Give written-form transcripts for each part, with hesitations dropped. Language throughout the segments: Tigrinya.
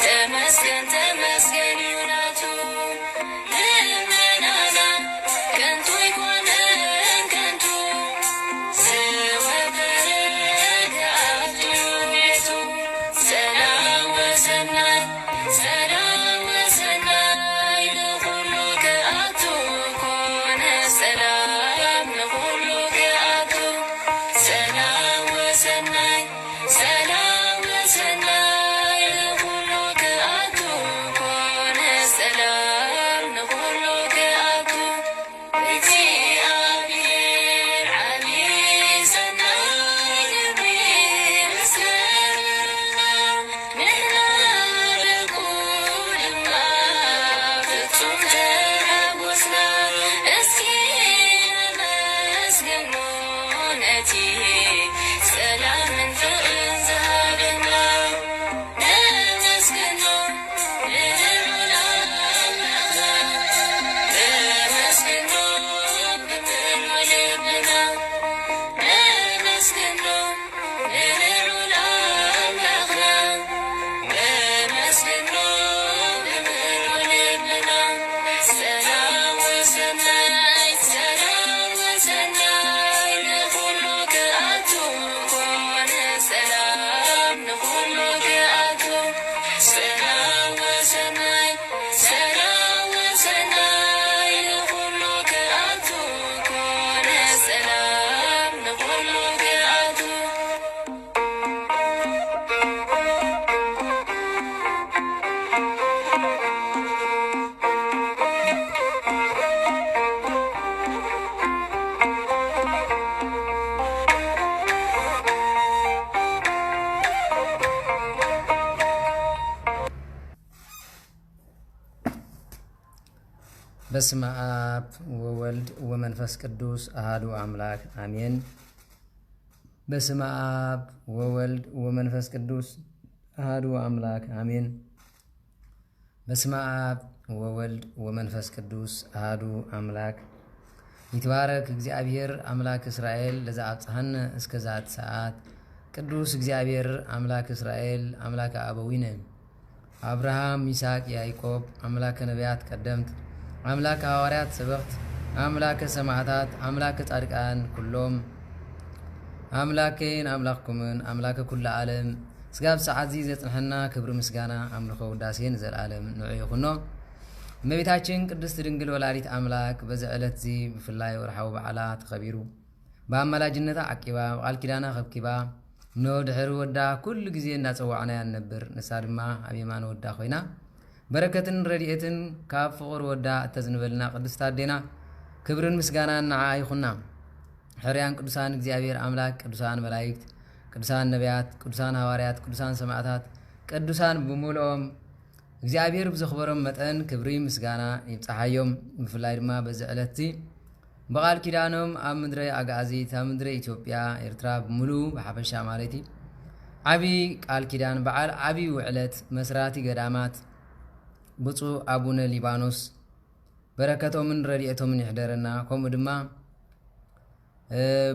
Tema በስመ አብ ወወልድ ወመንፈስ ቅዱስ አሐዱ አምላክ አሜን። በስመ አብ ወወልድ ወመንፈስ ቅዱስ አሐዱ አምላክ አሜን። በስመ አብ ወወልድ ወመንፈስ ቅዱስ አሐዱ አምላክ ይትባረክ እግዚአብሔር አምላክ እስራኤል ለዘአብጽሐነ እስከዛት ሰዓት ቅዱስ እግዚአብሔር አምላክ እስራኤል አምላክ አበዊነ አብርሃም ይስሐቅ ያዕቆብ አምላክ ነቢያት ቀደምት አምላክ ሐዋርያት ሰበክት አምላክ ሰማዕታት አምላክ ጻድቃን ኩሎም አምላኬን አምላክኩምን አምላክ ኩሉ ዓለም ስጋብ ሰዓት ዚ ዘጽንሐና ክብር ምስጋና አምልኮ ውዳሴን ዘላለም ንዑ ይኹኖ። እመቤታችን ቅድስት ድንግል ወላዲት አምላክ በዚህ ዕለት ዚ ብፍላይ ወርሓዊ በዓላ ተኸቢሩ በአማላጅነታ ዓቂባ በቃል ኪዳና ኸብኪባ ኖ ድሕሪ ወዳ ኩሉ ግዜ እናፀዋዕና ያነብር ንሳ ድማ ኣብ የማን ወዳ ኮይና በረከትን ረድኤትን ካብ ፍቅር ወዳ እተዝንበልና ቅድስት አዴና ክብርን ምስጋናን ንዓ ይኹና። ሕርያን ቅዱሳን እግዚአብሔር አምላክ ቅዱሳን መላእክት ቅዱሳን ነቢያት ቅዱሳን ሐዋርያት ቅዱሳን ሰማዕታት ቅዱሳን ብምልኦም እግዚአብሔር ብዘኽበሮም መጠን ክብሪ ምስጋና ይብጽሓዮም። ብፍላይ ድማ በዚህ ዕለት በቃል ኪዳኖም ኣብ ምድረ አጋዚት ኣብ ምድረ ኢትዮጵያ ኤርትራ ብሙሉ ብሓፈሻ ማለት ዓብይ ቃል ኪዳን በዓል ዓብይ ውዕለት መስራቲ ገዳማት ብፁዕ አቡነ ሊባኖስ በረከቶምን ረድኤቶምን ይሕደረና። ከምኡ ድማ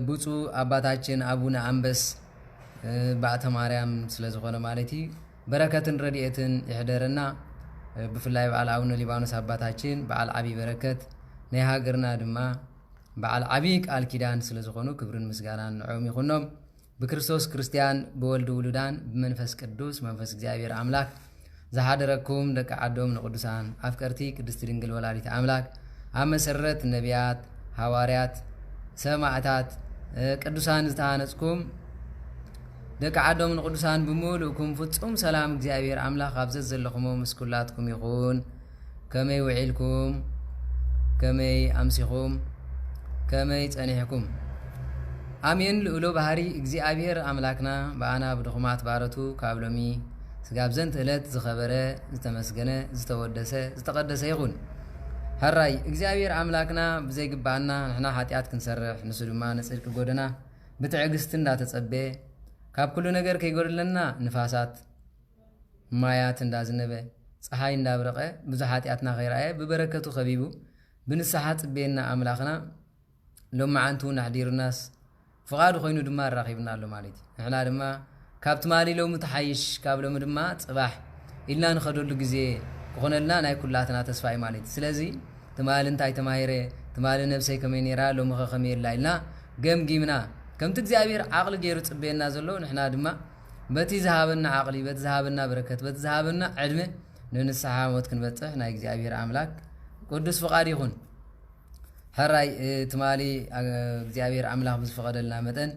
ብፁዕ አባታችን አቡነ አንበስ ባዕተ ማርያም ስለዝኾነ ማለት በረከትን ረድኤትን ይሕደረና። ብፍላይ በዓል አቡነ ሊባኖስ አባታችን በዓል ዓብይ በረከት ናይ ሃገርና ድማ በዓል ዓብይ ቃል ኪዳን ስለዝኾኑ ክብርን ምስጋናን ንዖም ይኹኖም። ብክርስቶስ ክርስቲያን ብወልድ ውሉዳን ብመንፈስ ቅዱስ መንፈስ እግዚአብሔር አምላክ زحادركم دك عدوم القدسان أفكرتي قدست ድንግል ወላዲት አምላክ ኣብ መሰረት ነቢያት ሐዋርያት ሰማዕታት ቅዱሳን ዝተሃነጽኩም ደቂ ዓዶም ንቅዱሳን ብምሉእኩም ፍጹም ሰላም እግዚአብሔር አምላክ ኣብዘት ዘለኹም ምስኩላትኩም ይኹን። ከመይ ውዒልኩም ከመይ ኣምሲኹም ከመይ ጸኒሕኩም አሜን። ልኡሎ ባህሪ እግዚአብሔር አምላክና በአና ብድኹማት ባረቱ ካብ ሎሚ ስጋብ ዘንት ዕለት ዝኸበረ ዝተመስገነ ዝተወደሰ ዝተቀደሰ ይኹን። هراي እግዚአብሔር አምላክና ብዘይግባና ንሕና ኃጢአት ክንሰርሕ ንሱ ድማ ንጽድቅ ጎደና ብትዕግስት እንዳተጸበ ካብ ኩሉ ነገር ከይጎድለና ንፋሳት ማያት እንዳዝነበ ፀሐይ እንዳብረቀ ብዙ ኃጢአትና ኸይራየ ብበረከቱ ኸቢቡ ብንስሐ ጽቤና አምላክና ሎማዓንቱ ናሕዲሩናስ ፍቃዱ ኮይኑ ድማ ራኺብና ኣሎ ማለት ንሕና ድማ ካብቲ ማሊ ሎሙ ተሓይሽ ካብ ሎሙ ድማ ጽባሕ ኢልና ንኸደሉ ግዜ ክኾነልና ናይ ኩላትና ተስፋ እዩ ማለት እዩ ስለዚ ትማል እንታይ ተማሂረ ትማል ነብሰይ ከመይ ነራ ሎሚ ኸ ከመይ የላ ኢልና ገምጊምና ከምቲ እግዚኣብሔር ዓቕሊ ገይሩ ፅበየና ዘሎ ንሕና ድማ በቲ ዝሃበና ዓቕሊ በቲ ዝሃበና በረከት በቲ ዝሃበና ዕድመ ንንስሓ ሞት ክንበፅሕ ናይ እግዚኣብሔር ኣምላክ ቅዱስ ፍቓድ ይኹን ሕራይ ትማሊ እግዚኣብሔር ኣምላኽ ብዝፈቐደልና መጠን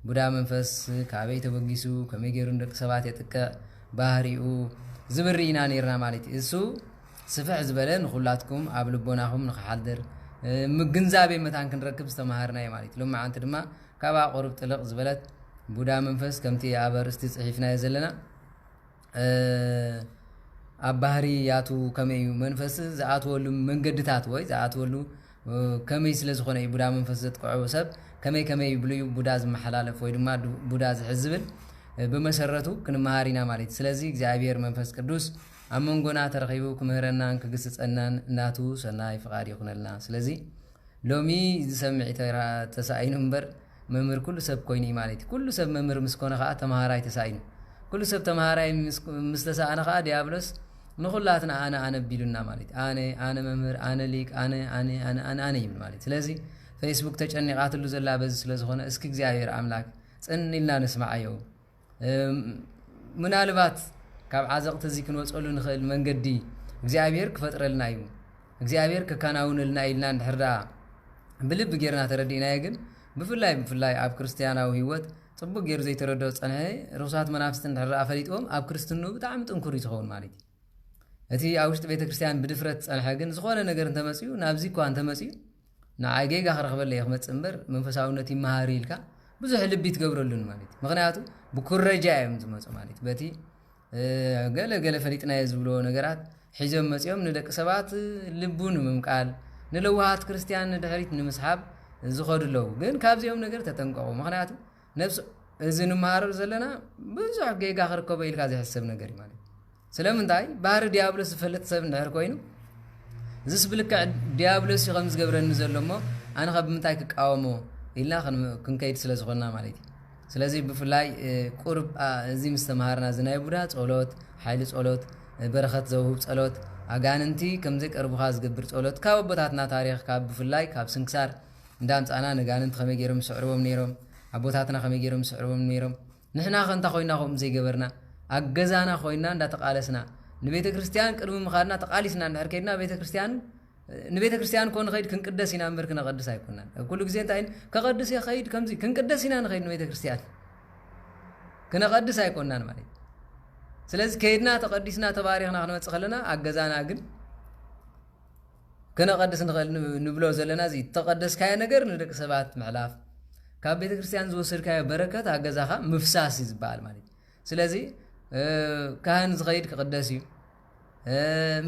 ቡዳ መንፈስ ካበይ ተበጊሱ ከመይ ገይሩ ደቂ ሰባት የጥቀዕ ባህሪኡ ዝብሪ ኢና ነርና ማለት እዩ እሱ ስፍሕ ዝበለ ንኹላትኩም ኣብ ልቦናኹም ንኽሓድር ምግንዛቤ መታን ክንረክብ ዝተማሃርናዮ ማለት እዩ ሎማዓንቲ ድማ ካብኣ ቁርብ ጥልቕ ዝበለት ቡዳ መንፈስ ከምቲ ኣብ ኣርእስቲ ፅሒፍናዮ ዘለና ኣብ ባህሪ ያቱ ከመይ እዩ መንፈስ ዝኣትወሉ መንገድታት ወይ ዝኣትወሉ ከመይ ስለ ዝኾነ እዩ ቡዳ መንፈስ ዘጥቅዖ ሰብ ከመይ ከመይ ብልዩ ቡዳ ዝመሓላለፍ ወይ ድማ ቡዳ ዝሕዝብል ብመሰረቱ ክንመሃር ኢና ማለት ስለዚ እግዚኣብሔር መንፈስ ቅዱስ ኣብ መንጎና ተረኺቡ ክምህረናን ክግስፀናን እናቱ ሰናይ ፍቓድ ይኹነልና ስለዚ ሎሚ ዝሰምዕ ተሳኢኑ እምበር መምህር ኩሉ ሰብ ኮይኑ እዩ ማለት እዩ ኩሉ ሰብ መምህር ምስ ኮነ ከዓ ተምሃራይ ተሳኢኑ ኩሉ ሰብ ተምሃራይ ምስ ተሳእነ ከዓ ዲያብሎስ ንኹላትና ኣነ ቢሉና ማለት ኣነ መምህር ኣነ ሊቅ ኣነ ይብል ማለት ስለዚ ፌስቡክ ተጨኒቃትሉ ዘላ በዚ ስለ ዝኾነ እስኪ እግዚኣብሔር ኣምላክ ፅን ኢልና ንስማዓዮ ምናልባት ካብ ዓዘቕቲ እዚ ክንወፀሉ ንኽእል መንገዲ እግዚኣብሔር ክፈጥረልና እዩ እግዚኣብሔር ከካናውነልና ኢልና እንድሕር ዳ ብልቢ ጌርና ተረዲእናዮ ግን ብፍላይ ኣብ ክርስትያናዊ ህይወት ፅቡቅ ገይሩ ዘይተረድኦ ፀንሐ ርኩሳት መናፍስቲ እንድሕር ዳ ፈሊጥዎም ኣብ ክርስትኑ ብጣዕሚ ጥንኩር እዩ ዝኸውን ማለት እዩ እቲ ኣብ ውሽጢ ቤተ ክርስቲያን ብድፍረት ፀንሐ ግን ዝኾነ ነገር እንተመፅኡ ናብዚ እኳ እንተመፅኡ ንዓይ ጌጋ ክረኽበለየ ክመፅእ እምበር መንፈሳውነት ይመሃር ኢልካ ብዙሕ ልቢ ትገብረሉን ማለት እዩ ምክንያቱ ብኩረጃ እዮም ዝመፁ ማለት በቲ ገለ ፈሊጥናዮ ዝብሎ ነገራት ሒዞም መፅኦም ንደቂ ሰባት ልቡ ንምምቃል ንለዋሃት ክርስቲያን ንድሕሪት ንምስሓብ ዝኸዱ ኣለዉ ግን ካብዚኦም ነገር ተጠንቀቑ ምክንያቱ ነብሲ እዚ ንምሃሮ ዘለና ብዙሕ ጌጋ ክርከቦ ኢልካ ዘይሕሰብ ነገር እዩ ማለት ስለምንታይ ባህሪ ዲያብሎስ ዝፈልጥ ሰብ እንድሕር ኮይኑ ዝስብልክዕ ዲያብሎስ እዩ ከም ዝገብረኒ ዘሎ እሞ ኣነ ኸ ብምንታይ ክቃወሞ ኢልና ክንከይድ ስለ ዝኾንና ማለት እዩ ስለዚ ብፍላይ ቁርብ እዚ ምስ ተምሃርና እዚ ናይ ቡዳ ጸሎት ሓይሊ ጸሎት በረኸት ዘውህብ ጸሎት ኣጋንንቲ ከምዘይቀርቡኻ ዝገብር ጸሎት ካብ ኣቦታትና ታሪክ ካብ ብፍላይ ካብ ስንክሳር እንዳምፃና ንጋንንቲ ከመይ ገይሮም ዝስዕርዎም ነይሮም ኣቦታትና ከመይ ገይሮም ዝስዕርዎም ነይሮም ንሕና ኸንታ ኮይና ከምኡ ዘይገበርና ኣገዛና ኮይና እንዳተቃለስና ንቤተ ክርስቲያን ቅድሚ ምኻድና ተቃሊስና እንድሕር ከይድና ንቤተ ክርስቲያን ኮን ኸይድ ክንቅደስ ኢና እምበር ክነቐድስ ኣይኮናን ኩሉ ግዜ እንታይ ከቐድስ የኸይድ ከምዚ ክንቅደስ ኢና ንኸይድ ንቤተ ክርስቲያን ክነቐድስ ኣይኮናን ማለት ስለዚ ከይድና ተቐዲስና ተባሪኽና ክንመፅእ ከለና ኣገዛና ግን ክነቐድስ ንኽእል ንብሎ ዘለና እዚ ተቐደስካዮ ነገር ንደቂ ሰባት ምሕላፍ ካብ ቤተ ክርስቲያን ዝወሰድካዮ በረከት ኣገዛኻ ምፍሳስ እዩ ዝበሃል ማለት ስለዚ ካህን ዝኸይድ ክቕደስ እዩ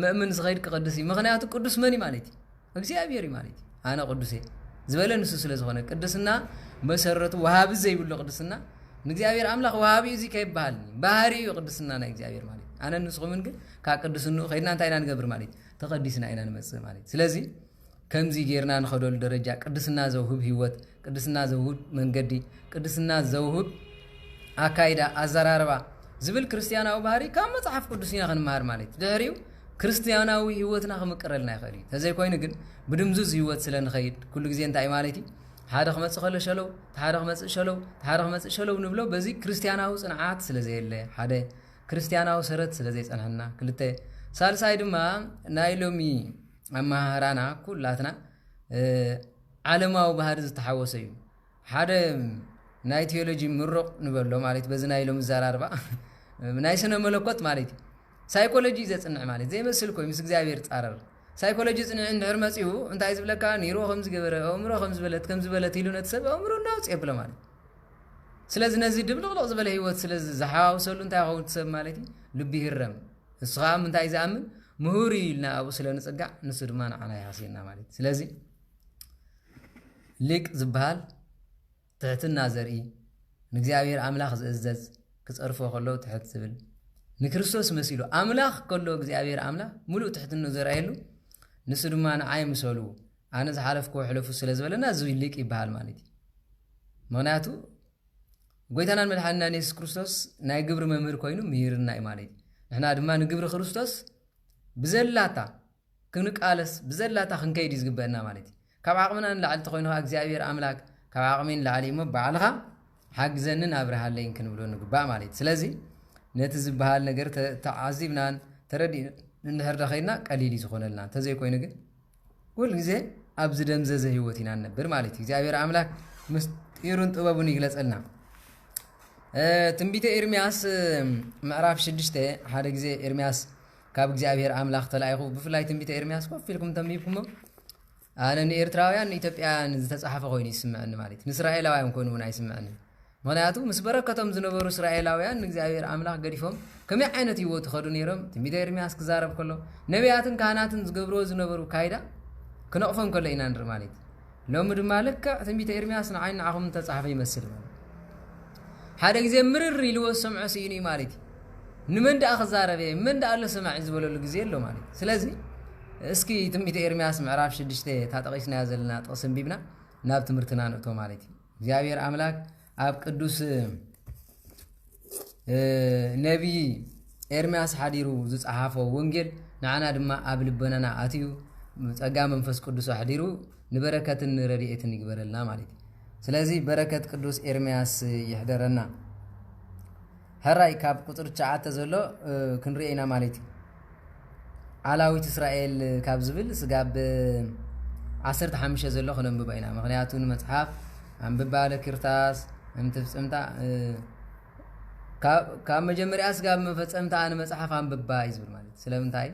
ምእምን ዝኸይድ ክቕድስ እዩ ምክንያቱ ቅዱስ መን እዩ ማለት እዩ እግዚኣብሔር እዩ ማለት እዩ ኣነ ቅዱስ እየ ዝበለ ንሱ ስለ ዝኾነ ቅድስና መሰረቱ ወሃቢ ዘይብሉ ቅድስና ንእግዚኣብሔር ኣምላኽ ወሃቢ እዚ ከይበሃል ባህሪ እዩ ቅድስና ናይ እግዚኣብሔር ማለት እዩ ኣነ ንስኹምን ግን ካብ ቅድስንኡ ከይድና እንታይ ኢና ንገብር ማለት እዩ ተቐዲስና ኢና ንመፅእ ማለት እዩ ስለዚ ከምዚ ጌርና ንኸደሉ ደረጃ ቅድስና ዘውህብ ህይወት ቅድስና ዘውህብ መንገዲ ቅድስና ዘውህብ ኣካይዳ ኣዘራርባ ዝብል ክርስቲያናዊ ባህሪ ካብ መፅሓፍ ቅዱስ ኢና ክንመሃር ማለት ድሕሪኡ ክርስቲያናዊ ህይወትና ክምቅረልና ይኽእል እዩ ተዘይኮይኑ ግን ብድምዙዝ ህይወት ስለ ንኸይድ ኩሉ ግዜ እንታይ ማለት እዩ ሓደ ክመፅእ ከሎ ሸለው ሓደ ክመፅእ ሸለው ሓደ ክመፅእ ሸለው ንብሎ በዚ ክርስቲያናዊ ፅንዓት ስለ ዘየለ ሓደ ክርስቲያናዊ ሰረት ስለ ዘይፀንሐና ክልተ ሳልሳይ ድማ ናይ ሎሚ ኣመሃህራና ኩላትና ዓለማዊ ባህሪ ዝተሓወሰ እዩ ሓደ ናይ ቴዎሎጂ ምሩቕ ንበሎ ማለት በዚ ናይ ሎሚ ዘራርባ ናይ ስነ መለኮት ማለት እዩ ሳይኮሎጂ ዘፅንዕ ማለት ዘይመስል ኮይኑ ምስ እግዚኣብሔር ፃረር ሳይኮሎጂ ፅንዕ እንድሕር መፅኡ እንታይ ዝብለካ ኒሮ ከም ዝገበረ ኣእምሮ ከም ዝበለት ኢሉ ነቲ ሰብ ኣእምሮ እናውፅእ የብሎ ማለት ስለዚ ነዚ ድብልቕልቕ ዝበለ ህይወት ስለ ዝሓዋውሰሉ እንታይ ይኸውን ሰብ ማለት እዩ ልቢ ይህረም ንሱ ከዓ ምንታይ ዝኣምን ምሁር ኢልና ኣብኡ ስለ ንፅጋዕ ንሱ ድማ ንዓና ይሃስየና ማለት ስለዚ ሊቅ ዝበሃል ትሕትና ዘርኢ ንእግዚኣብሔር ኣምላኽ ዝእዘዝ ክፀርፎ ከሎ ትሕት ዝብል ንክርስቶስ መሲሉ ኣምላኽ ከሎ እግዚኣብሔር ኣምላኽ ሙሉእ ትሕትኑ ዘርአየሉ ንሱ ድማ ንዓይ ምሰሉ ኣነ ዝሓለፍክዎ ሕለፉ ስለ ዝበለና እዚ ሊቅ ይበሃል ማለት እዩ ምክንያቱ ጎይታናን መድሓኒና ኢየሱስ ክርስቶስ ናይ ግብሪ መምህር ኮይኑ ምሂርና እዩ ማለት እዩ نحنا دما نقبر خريستوس بزلاتا كنقالس بزلاتا خنكيد يزغبنا مالتي كاب عقمنا نلعل تخوينو اغزيابير املاك كاب عقمين لعليمو بعلها حاجزنن ابرها لين كنبلو نغبا مالتي سلازي نتي زبحال ነገር تعذبنا تردي نهر دخينا قليل يزخونلنا تزي كوين ግን كل ጊዜ ابز دمزز ህይወቲና ነበር مالتي እግዚአብሔር አምላክ ምስጢሩን ጥበቡን ይግለጽልና ትንቢተ ኤርምያስ ምዕራፍ 6 ሓደ ጊዜ ኤርምያስ ካብ እግዚአብሔር አምላክ ተላይኹ ብፍላይ ትንቢተ ኤርምያስ ኮፍልኩም ተንቢብኩም አነ ኤርትራውያን ኢትዮጵያን ዝተጻሐፈ ኮይኑ ይስምዕኒ ማለት ንእስራኤላውያን ኮይኑ ውን አይስምዕኒ ምክንያቱ ምስ በረከቶም ዝነበሩ እስራኤላውያን እግዚአብሔር አምላክ ገዲፎም ከመይ ዓይነት ህይወት ኸዱ ነይሮም ትንቢተ ኤርምያስ ክዛረብ ከሎ ነቢያትን ካህናትን ዝገብሮ ዝነበሩ ካይዳ ክነቕፎም ከሎ ኢና ንርኢ ማለት ሎሚ ድማ ልክ ትንቢተ ኤርምያስ ንዓይን ንዓኹም ተጻሐፈ ይመስል ማለት ሓደ ጊዜ ምርር ኢልዎ ሰምዖ ሲኒ ማለት ንመን ዳ ክዛረበ ምን ዳ አለ ሰማዕ ዝበለሉ ጊዜ የሎ ማለት ስለዚ እስኪ ትንቢተ ኤርምያስ ምዕራፍ 6 ታጠቂስና ያዘልና ጥቅስን ቢብና ናብ ትምህርትና ንእቶ ማለት እግዚአብሔር አምላክ አብ ቅዱስ ነቢይ ኤርምያስ ሓዲሩ ዝጻሐፈ ወንጌል ንዓና ድማ አብ ልበናና አትዩ ጸጋ መንፈስ ቅዱስ ሓዲሩ ንበረከትን ረድኤትን ይግበረልና ማለት ስለዚህ በረከት ቅዱስ ኤርምያስ ይሕደረና هراي كاب قطر تشعات زلو كنرينا مالتي علاويت اسرائيل كاب زبل سغاب 15 زلو خنم ببينا مخنياتون مصحف عم بباله كرتاس انت فصمتا كاب مجمريا سغاب مفصمتا انا مصحف عم ببا يزبل مالتي سلامنتاي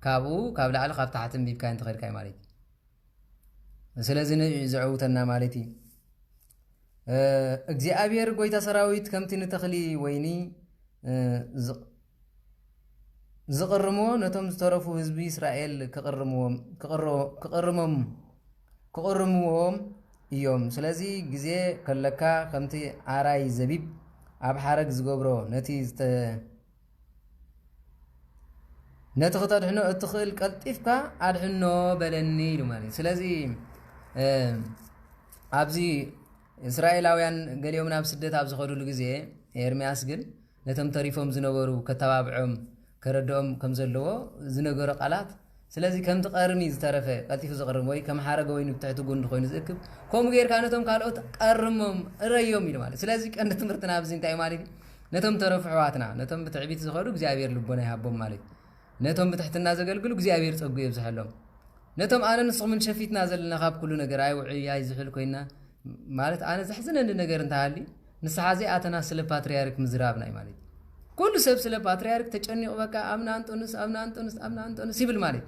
كابو كاب لعل خاب تحتم بيب كاين تخير كاي مالتي ስለዚህ ዝዕውተና ማለቲ እግዚአብሔር ጎይታ ሰራዊት ከምቲ ንተኽሊ ወይኒ ዝቅርሞ ነቶም ዝተረፉ ህዝቢ እስራኤል ክቅርምዎም እዮም ስለዚህ ግዜ ከለካ ከምቲ አራይ ዘቢብ ኣብ ሓረግ ዝገብሮ ነቲ خطدحنو اتخيل قلطيفك ادحنو بلني لمالي ስለዚህ አብዚ እስራኤላውያን ገሊኦም ናብ ስደት ኣብ ዝኸዱሉ ጊዜ ኤርምያስ ግን ነቶም ተሪፎም ዝነበሩ ከተባብዖም ከረዶም ከም ዘለዎ ዝነገረ ቃላት ስለዚህ ከም ተቀርሚ ዝተረፈ ቀልጢፍ ዝቀርም ወይ ከም ሓረገ ወይ ንብትሕቲ ጎንዲ ኮይኑ ዝእክብ ከም ጌርካ ነቶም ካልኦት ቀርሞም እረዮም ኢሉ ማለት ስለዚህ ቀንዲ ትምህርትና ኣብዚ እንታይ ማለት ነቶም ተረፉ ሕዋትና ነቶም ብትዕቢት ዝኸዱ እግዚአብሔር ልቦና ይሃቦም ማለት ነቶም ብትሕትና ዘገልግሉ እግዚአብሔር ጸጉ ይብዛሕሎም ነቶም አነ ንስኹም ሸፊትና ዘለና ካብ ኩሉ ነገር አይውዕይ ዝሕል ኮይና ማለት አነ ዘሕዝነን ነገር እንታሃሊ ንስሓዚ አተና ስለ ፓትርያርክ ምዝራብና ማለት ኩሉ ሰብ ስለ ፓትርያርክ ተጨኒቁ በቃ አብና አንጦንስ ይብል ማለት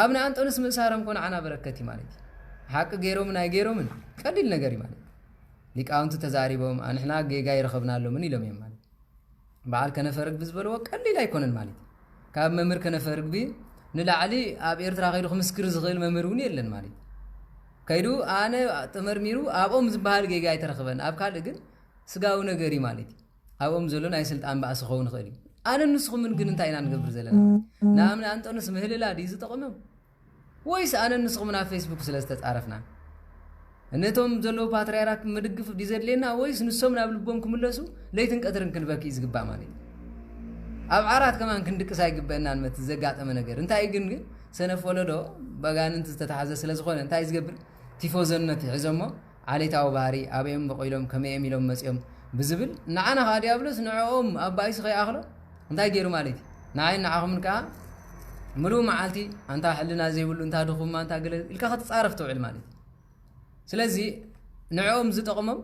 አብና አንጦንስ ምሳረም ኮን አና በረከቲ ማለት ሐቅ ገይሮም ናይ ገይሮም ቀሊል ነገር ማለት ሊቃውንቱ ተዛሪቦም አንሕና ጌጋ ይረኸብናሎ ምን ይሎም ማለት በዓል ከነፈርግ ብዝበልዎ ቀሊል አይኮነን ማለት ካብ መምር ከነፈርግ ቢ ንላዕሊ ኣብ ኤርትራ ከይዱ ምስክር ዝኽእል መምር እውን የለን ማለት ከይዱ አነ ተመርሚሩ ኣብኦም ዝበሃል ጌጋ ይተረኽበን ኣብ ካልእ ግን ስጋው ነገሪ ማለት ኣብኦም ዘሎ ናይ ስልጣን ባእሲ ኸውን ኽእል አነ ንስኹም ግን እንታይ ኢና ንገብር ዘለና ናምና አንጦንስ ምህልላ ዲ ዝጠቕሞም ወይስ አነ ንስኹም ና ፌስቡክ ስለ ዝተጻረፍና እነቶም ዘሎ ፓትርያርክ ምድግፍ ዲዘድሌና ወይስ ንሶም ናብ ልቦም ክምለሱ ለይትን ቀትርን ክንበኪ ዝግባ ማለት ኣብ ዓራት ከማን ክንድቅስ አይግበና እንመት ዘጋጠመ ነገር እንታይ ግን ሰነፍ ወለዶ በጋንንት ዝተታሐዘ ስለዝኾነ እንታይ ዝገብር ቲፎዘነት ይሕዘሞ ዓሌታው ባህሪ ኣብዮም በቆይሎም ከመይም ኢሎም መጽዮም ብዝብል ንዓና ኻ ዲያብሎስ ንዕኦም ኣባይስ ኸይኣኽሎ እንታይ ገይሩ ማለት ንዓይን ንዓኹምን ከዓ ምሉእ መዓልቲ አንታ ሕልና ዘይብሉ እንታ ድኹማ እንታ ገለ ኢልካ ክትጻረፍ ትውዕል ማለት ስለዚ ንዕኦም ዝጠቕሞም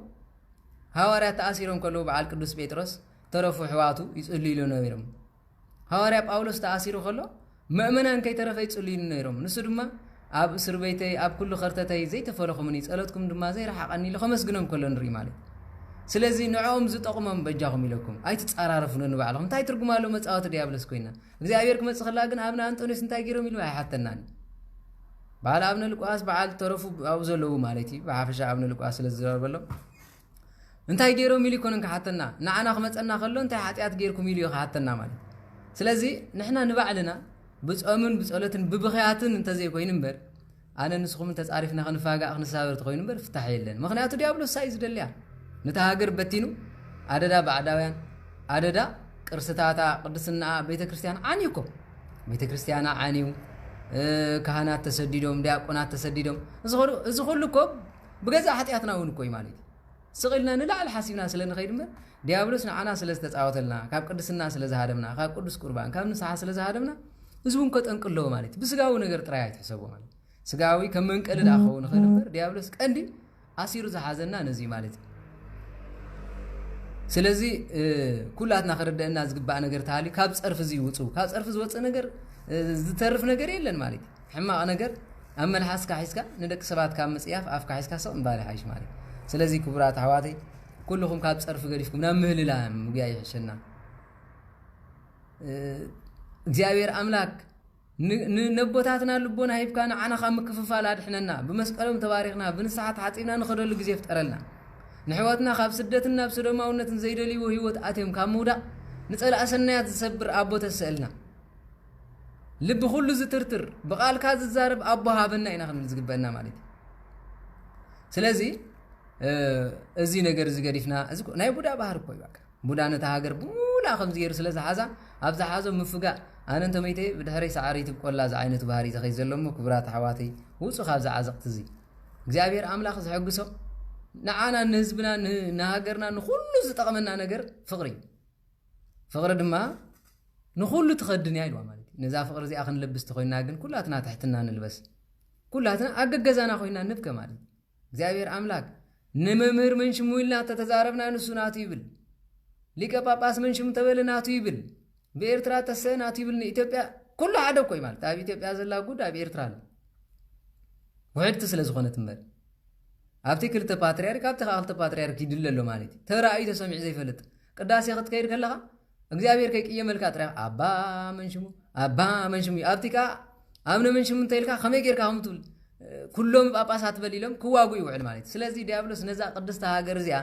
ሐዋርያት ተኣሲሮም ከለዉ በዓል ቅዱስ ጴጥሮስ ተረፉ ሕዋቱ ይጽልይሉ ነይሮም ሐዋርያ ጳውሎስ ተኣሲሩ ከሎ ምእመናን ከይተረፈ ይጽልይሉ ነይሮም ንሱ ድማ ኣብ እስር ቤተይ ኣብ ኩሉ ኸርተተይ ዘይተፈለኹምኒ ጸሎትኩም ድማ ዘይረሓቐኒ ኢሉ ከመስግኖም ከሎ ንርኢ ማለት ስለዚ ንዕኦም ዝጠቕሞም በጃኹም ኢለኩም ኣይትጻራረፉ ንባዕልኹም እንታይ ትርጉም ኣለዎ መጻወቲ ዲያብሎስ ኮይና እግዚአብሔር ክመጽእ ከላ ግን ኣብና አንጦንስ እንታይ ገይሮም ኢሉ ኣይሓተናኒ በዓል ኣብነ ሉቃስ በዓል ተረፉ ኣብ ዘለዉ ማለት እዩ ብሓፈሻ ኣብነ ሉቃስ ስለ ዝዘረበሎ እንታይ ገይሮም ኢሉ ይኮነን ክሓተና ንዓና ክመጸና ከሎ እንታይ ሓጢኣት ገይርኩም ኢሉ ክሓተና ማለት ስለዚ ንሕና ንባዕልና ብጾምን ብጸሎትን ብብኽያትን እንተዘይ ኮይኑ እምበር ኣነ ንስኹም ተጻሪፍና ክንፋጋእ ክንሳበር ተኮይኑ እምበር ፍታሕ የለን ምክንያቱ ዲያብሎስ ሳይ ዝደልያ ነታ ሃገር በቲኑ ኣደዳ ባዕዳውያን ኣደዳ ቅርስታታ ቅድስና ቤተክርስቲያን ዓንይኮ ቤተክርስቲያና ዓንዩ ካህናት ተሰዲዶም ዲያቆናት ተሰዲዶም እዚ ሁሉ እኮ ብገዛ ኃጢአትና እውን እኮ ማለት ስቕልና ንላዕሊ ሓሲብና ስለንኸይድ እምበር ዲያብሎስ ንዓና ስለዝተፃወተልና ካብ ቅድስና ስለዝሃደምና ካብ ቅዱስ ቁርባን ካብ ንስሓ ስለዝሃደምና እዚ እውን ከጠንቅሎ ማለት ብስጋዊ ነገር ጥራይ ኣይትሕሰቦ ማለት ስጋዊ ከም መንቀልድ ኣኸውን ንኽእል እምበር ዲያብሎስ ቀንዲ ኣሲሩ ዝሓዘና ነዚ ማለት ስለዚ ኩላትና ክርደአና ዝግባእ ነገር ተሃልዩ ካብ ፀርፊ እዚ ይውፅኡ ካብ ፀርፊ ዝወፅእ ነገር ዝተርፍ ነገር የለን ማለት ሕማቕ ነገር ኣብ መልሓስካ ሒዝካ ንደቂ ሰባት ካብ ምፅያፍ ኣፍካ ሒዝካ ሰቕ ምባል ሓይሽ ማለት ስለዚ ክቡራት ኣሕዋተይ ኩልኹም ካብ ፀርፊ ገዲፍኩም ናብ ምህልላ ምግያ ይሕሸና እግዚአብሔር ኣምላክ ንነቦታትና ልቦና ሂብካ ንዓና ካብ ምክፍፋል ኣድሕነና ብመስቀሎም ተባሪኽና ብንስሓት ሓፂብና ንኸደሉ ግዜ ፍጠረልና ንሕይወትና ካብ ስደትን ናብ ሰዶማውነትን ዘይደልይዎ ህይወት ኣትዮም ካብ ምውዳቕ ንፀላእ ሰናያት ዝሰብር ኣቦ ተስአልና ልቢ ኩሉ ዝትርትር ብቓልካ ዝዛረብ ኣቦ ሃበና ኢና ክንብል ዝግበአና ማለት ስለዚ እዚ ነገር ዝገዲፍና እዚ ናይ ቡዳ ባህር እኮ ይባካ ቡዳ ነታ ሃገር ብሙላ ከም ዝገይሩ ስለዝሓዛ ኣብ ዝሓዞ ምፍጋእ ኣነ እንተመይተ ብድሕሪ ሳዕሪ ትቆላ ዛ ዓይነት ባህሪ ዘኸይ ዘሎሞ ክቡራት ኣሕዋተይ ውፁእ ካብ ዝዓዘቕቲ እዚ እግዚኣብሔር ኣምላኽ ዝሕግሶ ንዓና ንህዝብና ንሃገርና ንኩሉ ዝጠቕመና ነገር ፍቕሪ ድማ ንኩሉ ትኸድን እያ ኢልዋ ማለት ነዛ ፍቕሪ እዚኣ ክንልብስ ተኮይና ግን ኩላትና ትሕትና ንልበስ ኩላትና ኣገገዛና ኮይና ንብከ ማለት እግዚኣብሔር ኣምላክ ንመምህር መንሽሙ ኢልና ተተዛረብና ንሱ ናቱ ይብል ሊቀ ጳጳስ መንሽሙ ተበለ ናቱ ይብል ብኤርትራ ተሰ ናቱ ይብል ንኢትዮጵያ ኩሉ ሓደ ኮይ ማለት ኣብ ኢትዮጵያ ዘላ ጉድ ኣብ ኤርትራ ኣለ ውሕድቲ ስለ ዝኾነት እምበር ኣብቲ ክልተ ፓትርያርክ ኣብቲ ክልተ ፓትርያርክ ይድለ ኣሎ ማለት ተራእዩ ተሰሚዑ ዘይፈልጥ ቅዳሴ ክትከይድ ከለኻ እግዚአብሔር ከይቅየመልካ ጥራይ ኣባ መንሽሙ ኣብቲ ካ ኣብነ መንሽሙ እንተይልካ ከመይ ጌርካ ከም ትብል ኩሎም ጳጳሳት በሊሎም ክዋጉ ይውዕል ማለት ስለዚ ዲያብሎስ ነዛ ቅድስቲ ሃገር እዚኣ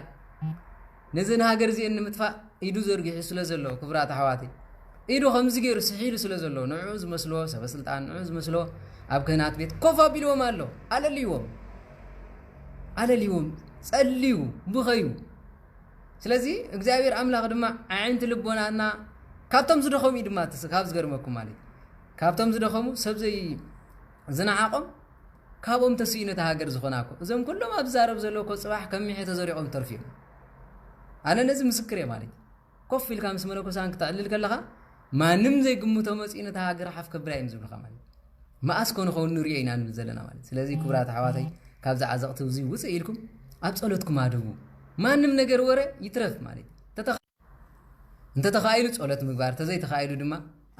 ነዘን ሃገር እዚአን ንምጥፋእ ኢዱ ዘርጊሑ ስለ ዘሎ ክቡራት ኣሕዋተይ ኢዱ ከምዚ ገይሩ ስሒሉ ስለ ዘሎ ንዑ ዝመስሎ ሰበስልጣን ንዑ ዝመስሎ ኣብ ክህናት ቤት ኮፍ ኣቢልዎም ኣሎ ኣለልይዎም ጸልዩ ብኸዩ ስለዚ እግዚአብሔር ኣምላኽ ድማ ዓይንቲ ልቦናና ካብቶም ዝደኸሙ ድማ ካብ ዝገርመኩም ማለት ካብቶም ዝደኸሙ ሰብ ዘይ ዝነዓቆም ካብኦም ተስኢኑ ነታ ሃገር ዝኾናኮ እዞም ኩሎም ኣብ ዛረብ ዘለዎ ኮ ፅባሕ ከም ሚሐ ተዘሪቖም ተርፊዮም ኣነ ነዚ ምስክር እየ ማለት ኮፍ ኢልካ ምስ መነኮሳን ክትዕልል ከለኻ ማንም ዘይግምቶ መፂኡ ነታ ሃገር ሓፍ ከብዳ እዮም ዝብልካ ማለት መኣስ ኮኑ ኸውን ንሪኦ ኢና ንብል ዘለና ማለት ስለዚ ክቡራት ኣሕዋተይ ካብ ዝዓዘቕቲ እዚ ውፅእ ኢልኩም ኣብ ጸሎትኩም ኣድቡ ማንም ነገር ወረ ይትረፍ ማለት እንተተኻኢሉ ጸሎት ምግባር ተዘይተኻኢሉ ድማ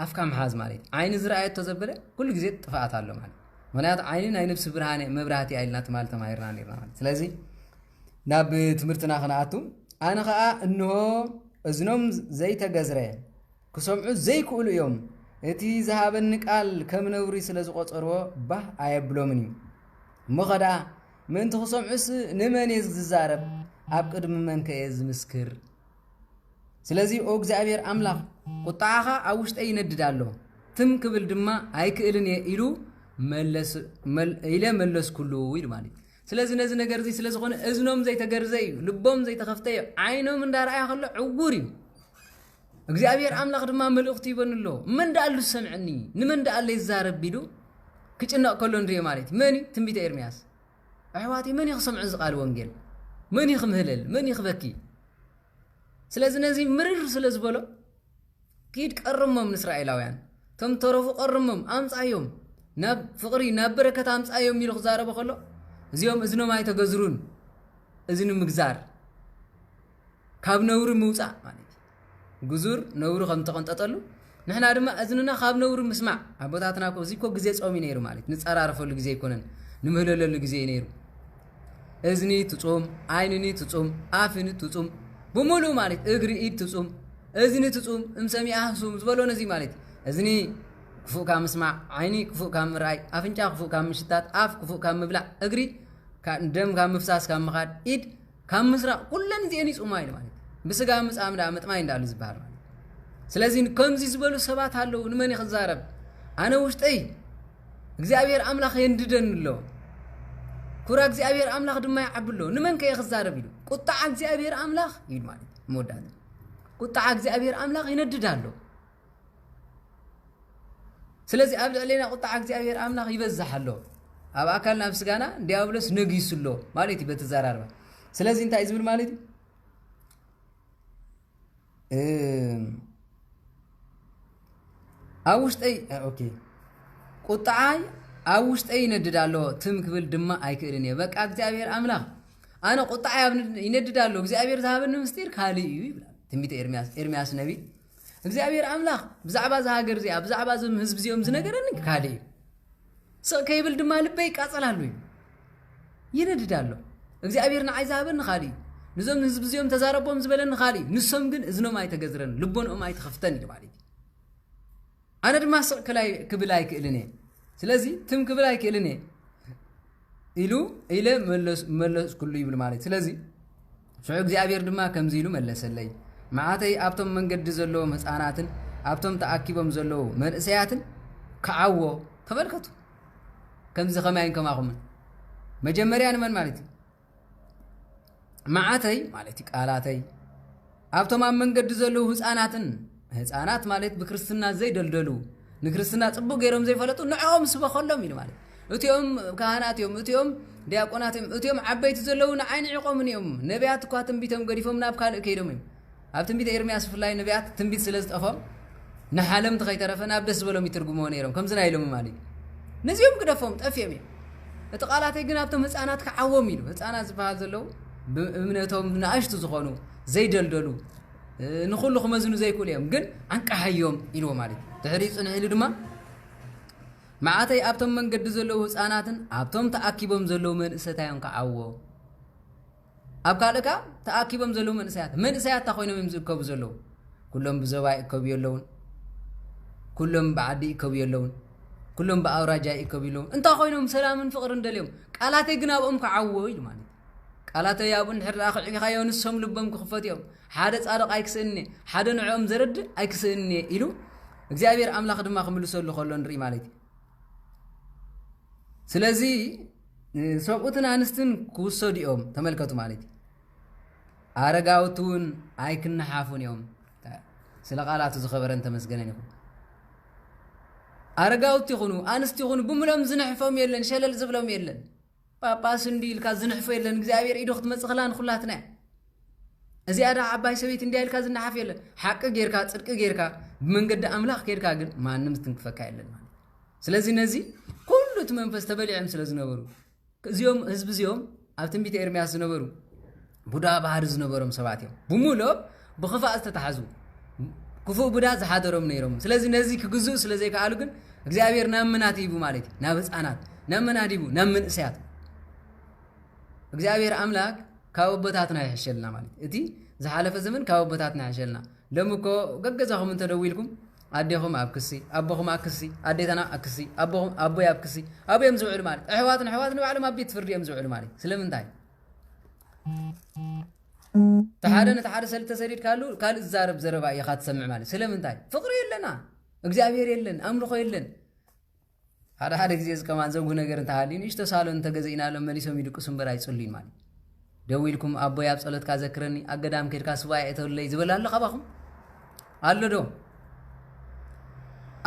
ኣፍካ ምሓዝ ማለት ዓይኒ ዝረኣየቶ ዘበለ ኩሉ ግዜ ጥፋኣት ኣሎ ማለት ምክንያቱ ዓይኒ ናይ ነብሲ ብርሃን መብራህቲ ኢልና ትማል ተማሂርና ነርና ማለት ስለዚ ናብ ትምህርትና ክነኣቱ ኣነ ከዓ እንሆ እዝኖም ዘይተገዝረ ክሰምዑ ዘይክእሉ እዮም እቲ ዝሃበኒ ቃል ከም ነውሪ ስለ ዝቆፀርዎ ባህ ኣየብሎምን እዩ እሞ ኸደኣ ምእንቲ ክሰምዑስ ንመን እየ ዝዛረብ ኣብ ቅድሚ መን ከ እየ ዝምስክር ስለዚ ኦ እግዚኣብሔር ኣምላኽ ቁጣዓኻ ኣብ ውሽጠይ ይነድድ ኣሎ ትም ክብል ድማ ኣይክእልን እየ ኢሉ ኢለ መለስ ኩሉ ኢሉ ማለት ስለዚ ነዚ ነገር እዚ ስለ ዝኾነ እዝኖም ዘይተገርዘ እዩ ልቦም ዘይተኸፍተ እዩ ዓይኖም እንዳረኣያ ከሎ ዕውር እዩ እግዚአብሔር ኣምላኽ ድማ መልእኽቲ ይበን ኣሎ መን ዳኣሉ ዝሰምዐኒ ንመን ዳኣለ ይዛረብ ቢሉ ክጭነቕ ከሎ ንሪኦ ማለት መን ትንቢተ ኤርምያስ ኣሕዋቲ መን ይኽሰምዑ ዝቓል ወንጌል መን ይኽምህለል መን ይኽበኪ ስለዚ ነዚ ምርር ስለ ዝበሎ ኪድ ቀርሞም ንእስራኤላውያን ቶም ተረፉ ቀርሞም ኣምፃዮም ናብ ፍቕሪ ናብ በረከት ኣምፃዮም ኢሉ ክዛረበ ከሎ እዚኦም እዝኖም ኣይተገዝሩን እዝኒ ምግዛር ካብ ነውሪ ምውፃእ ማለት ጉዙር ነውሪ ከም ተቐንጠጠሉ ንሕና ድማ እዝንና ካብ ነውሪ ምስማዕ ኣቦታትና ኮ እዚ ኮ ግዜ ጾሚ ነይሩ ማለት ንፀራርፈሉ ግዜ ይኮነን ንምህለለሉ ግዜ ነይሩ እዝኒ ትጾም ዓይንኒ ትጾም ኣፍኒ ትጾም ብሙሉእ ማለት እግሪ ኢድ ትጾም እዝኒ ትጾም እምሰሚዓ ህሱም ዝበሎ ነዚ ማለት እዝኒ ክፉእ ካብ ምስማዕ ዓይኒ ክፉእ ካብ ምርኣይ ኣፍንጫ ክፉእ ካብ ምሽታት ኣፍ ክፉእ ካብ ምብላዕ እግሪ ደም ካብ ምፍሳስ ካብ ምኻድ ኢድ ካብ ምስራቅ ኩለን እዚአን ይጾማ ኢሉ ማለት ብስጋ ምጻም ዳ መጥማይ እንዳሉ ዝባል ማለት ስለዚ ከምዚ ዝበሉ ሰባት ኣለው ንመን ይኽዛረብ ኣነ ውሽጠይ እግዚአብሔር ኣምላኽ የንድደን ኣሎ ኩራ እግዚአብሔር ኣምላኽ ድማ ይዓብሎ ንመን ከ ይኽዛረብ ኢሉ ቁጣዕ እግዚአብሔር ኣምላኽ ኢሉ ማለት መወዳእታ ቁጣ እግዚአብሔር አምላክ ይነድዳሉ ስለዚህ ኣብ ልዕሊና ቁጣ እግዚአብሔር አምላክ ይበዛሓሎ ኣብ አካልና ምስጋና ዲያብሎስ ነጊሱሎ ማለት በተዛራርባ ስለዚህ እንታይ ዝብል ማለት አውሽጠይ ኦኬ ቁጣይ አውሽጠይ ይነድዳሎ ትም ክብል ድማ አይክእልን በቃ እግዚአብሔር አምላክ አነ ቁጣይ ይነድዳሎ እግዚአብሔር ዝሃበኒ ምስጢር ካሊ እዩ ይብላል ትንቢተ ኤርምያስ ነቢ እግዚአብሔር አምላክ ብዛዕባ ዝሃገር ዚኣ ብዛዕባ ዝም ህዝብ ዚኦም ዝነገረኒ ካሊ ከይብል ድማ ልበይ ቃጸላሉ ይነድዳሎ እግዚአብሔር ንዓይ ዝሃበኒ ካሊ ንዞም ህዝብ ዚኦም ተዛረቦም ዝበለኒ ካሊ ንሶም ግን እዝኖም አይተገዝረን ልቦኖም አይተኸፍተን ይባል أنا دم سق كبلاي كإلني سلازي تم كبلاي كإلني إلى ملص كله يبل مالي سلازي شو እግዚአብሔር ድማ ከም ዚሉ መለሰለይ ማዓተይ ኣብቶም መንገዲ ዘለው ህፃናትን ኣብቶም ተኣኪቦም ዘለው መንእሰያትን ከዓዎ ተመልከቱ ከምዚ ከማይን ከማኹም መጀመሪያ ንመን ማለት ማዓተይ ማለት ቃላተይ ኣብቶም ኣብ መንገዲ ዘለው ህፃናት ማለት በክርስትና ዘይደልደሉ ንክርስትና ጽቡቅ ገይሮም ዘይፈለጡ ንዓኦም ስበኸሎም ይል ማለት እቲኦም ካህናትዮም እቲኦም ዲያቆናትዮም እቲኦም ዓበይቲ ዘለው ንዓይን ይቆምን እዮም ነቢያት እኳ ትንቢቶም ገዲፎም ናብ ካልእ ከይዶም ኣብ ትንቢተ ኤርምያስ ፍላይ ነቢያት ትንቢት ስለዝጠፎም ንሓለም ተኸይተረፈ ናብ ደስ በሎም ይትርጉመው ነይሮም ከምዚ ናይሎም ማለት ነዚኦም ግደፎም ጠፍዮም እቲ ቃላተይ ግን ኣብቶም ህፃናት ከዓዎም ይሉ ህፃናት ዝበሃል ዘለው እምነቶም ንኣሽቱ ዝኾኑ ዘይደልደሉ ንኹሉ ኸመዝኑ ዘይኩል እዮም ግን አንቀሐዮም ኢልዎ ማለት ድሕሪ ጽንዒሉ ድማ ማዓተይ ኣብቶም መንገዲ ዘለው ህፃናትን ኣብቶም ተኣኪቦም ዘለው መንእሰታዮም ከዓዎ ኣብ ካልእካ ተኣኪቦም ዘለው መንእሰያት ታኾይኖም እዮም ዝእከቡ ዘለው ኩሎም ብዘባ ይእከቡ የለውን ኩሎም ብዓዲ ይእከቡ የለውን ኩሎም ብኣውራጃ ይእከቡ የለውን እንታይ ኮይኖም ሰላምን ፍቕርን ደልዮም ቃላተይ ግን ኣብኦም ከዓዎ ኢሉ ማለት ቃላተይ ኣብኡ ንድሕር ኣኽዒኻዮ ንሶም ልቦም ክኽፈት እዮም ሓደ ጻድቕ ኣይክስእኒ ሓደ ንዕኦም ዘረድ ኣይክስእኒ ኢሉ እግዚአብሔር አምላክ ድማ ክምልሰሉ ከሎ ንርኢ ማለት ስለዚ ሰብኡትን አንስትን ክውሰዱኦም ተመልከቱ ማለት አረጋውቱን ኣይክንሓፉን እዮም ስለ ቃላቱ ዝኸበረን ተመስገነን ይኹን አረጋውት ይኹኑ አንስት ይኹኑ ብምሎም ዝንሕፎም የለን ሸለል ዝብሎም የለን ጳጳስ እንዲልካ ዝንሕፎ የለን እግዚአብሔር ኢዶ ክትመጽኽላን ኩላትና እዚያዳ ዓባይ ሰበይት እንዲያልካ ዝናሓፍ የለን ሓቂ ጌርካ ጽድቂ ጌርካ በመንገድ አምላክ ጌርካ ግን ማንም ትንክፈካ የለን ማለት ስለዚህ ነዚ ኩሉት መንፈስ ተበሊዕም ስለዝነበሩ እዚኦም ህዝብ እዚኦም ኣብ ትንቢተ ኤርምያስ ዝነበሩ ቡዳ ባህር ዝነበሮም ሰባት እዮም ብሙሉ ብኽፋእ ዝተታሕዙ ክፉእ ቡዳ ዝሓደሮም ነይሮም ስለዚህ ነዚ ክግዝኡ ስለዘይከኣሉ ግን እግዚአብሔር ናብ መናት ይቡ ማለት ናብ ህፃናት ናብ መናት ይቡ ናብ መንእሰያት እግዚአብሔር አምላክ ካብ ቦታትና ይሕሸልና ማለት እቲ ዝሓለፈ ዘመን ካብ ቦታትና ይሕሸልና ለምኮ ገገዛኹም እንተደዊልኩም ኣዴኹም ኣብ ክሲ ኣቦኹም ኣብ ክሲ ኣዴተና ኣብ ክሲ ኣቦኹም ኣቦይ ኣብ ክሲ ኣቦዮም ዝውዕሉ ማለት ኣሕዋትን ንባዕሎም ኣብ ቤት ፍርዲ እዮም ዝውዕሉ ማለት ስለምንታይ ተሓደ ነተሓደ ሰልተ ሰዲድ ካልእ ዝዛረብ ዘረባ ኢኻ ትሰምዕ ማለት ስለምንታይ ፍቕሪ የለና እግዚአብሔር የለን ኣምልኾ የለን ሓደ ግዜ ዝከማን ዘጉ ነገር እንተሃልዩ ንእሽቶ ሳሎን እንተገዘኢናሎም መሊሶም ይድቅሱ እምበር ኣይጽልዩን ማለት ደዊልኩም ኣቦይ ኣብ ጸሎትካ ዘክረኒ ኣገዳም ከድካ ስዋይ እተውለይ ዝበል ኣሎ ኻባኹም ኣሎ ዶ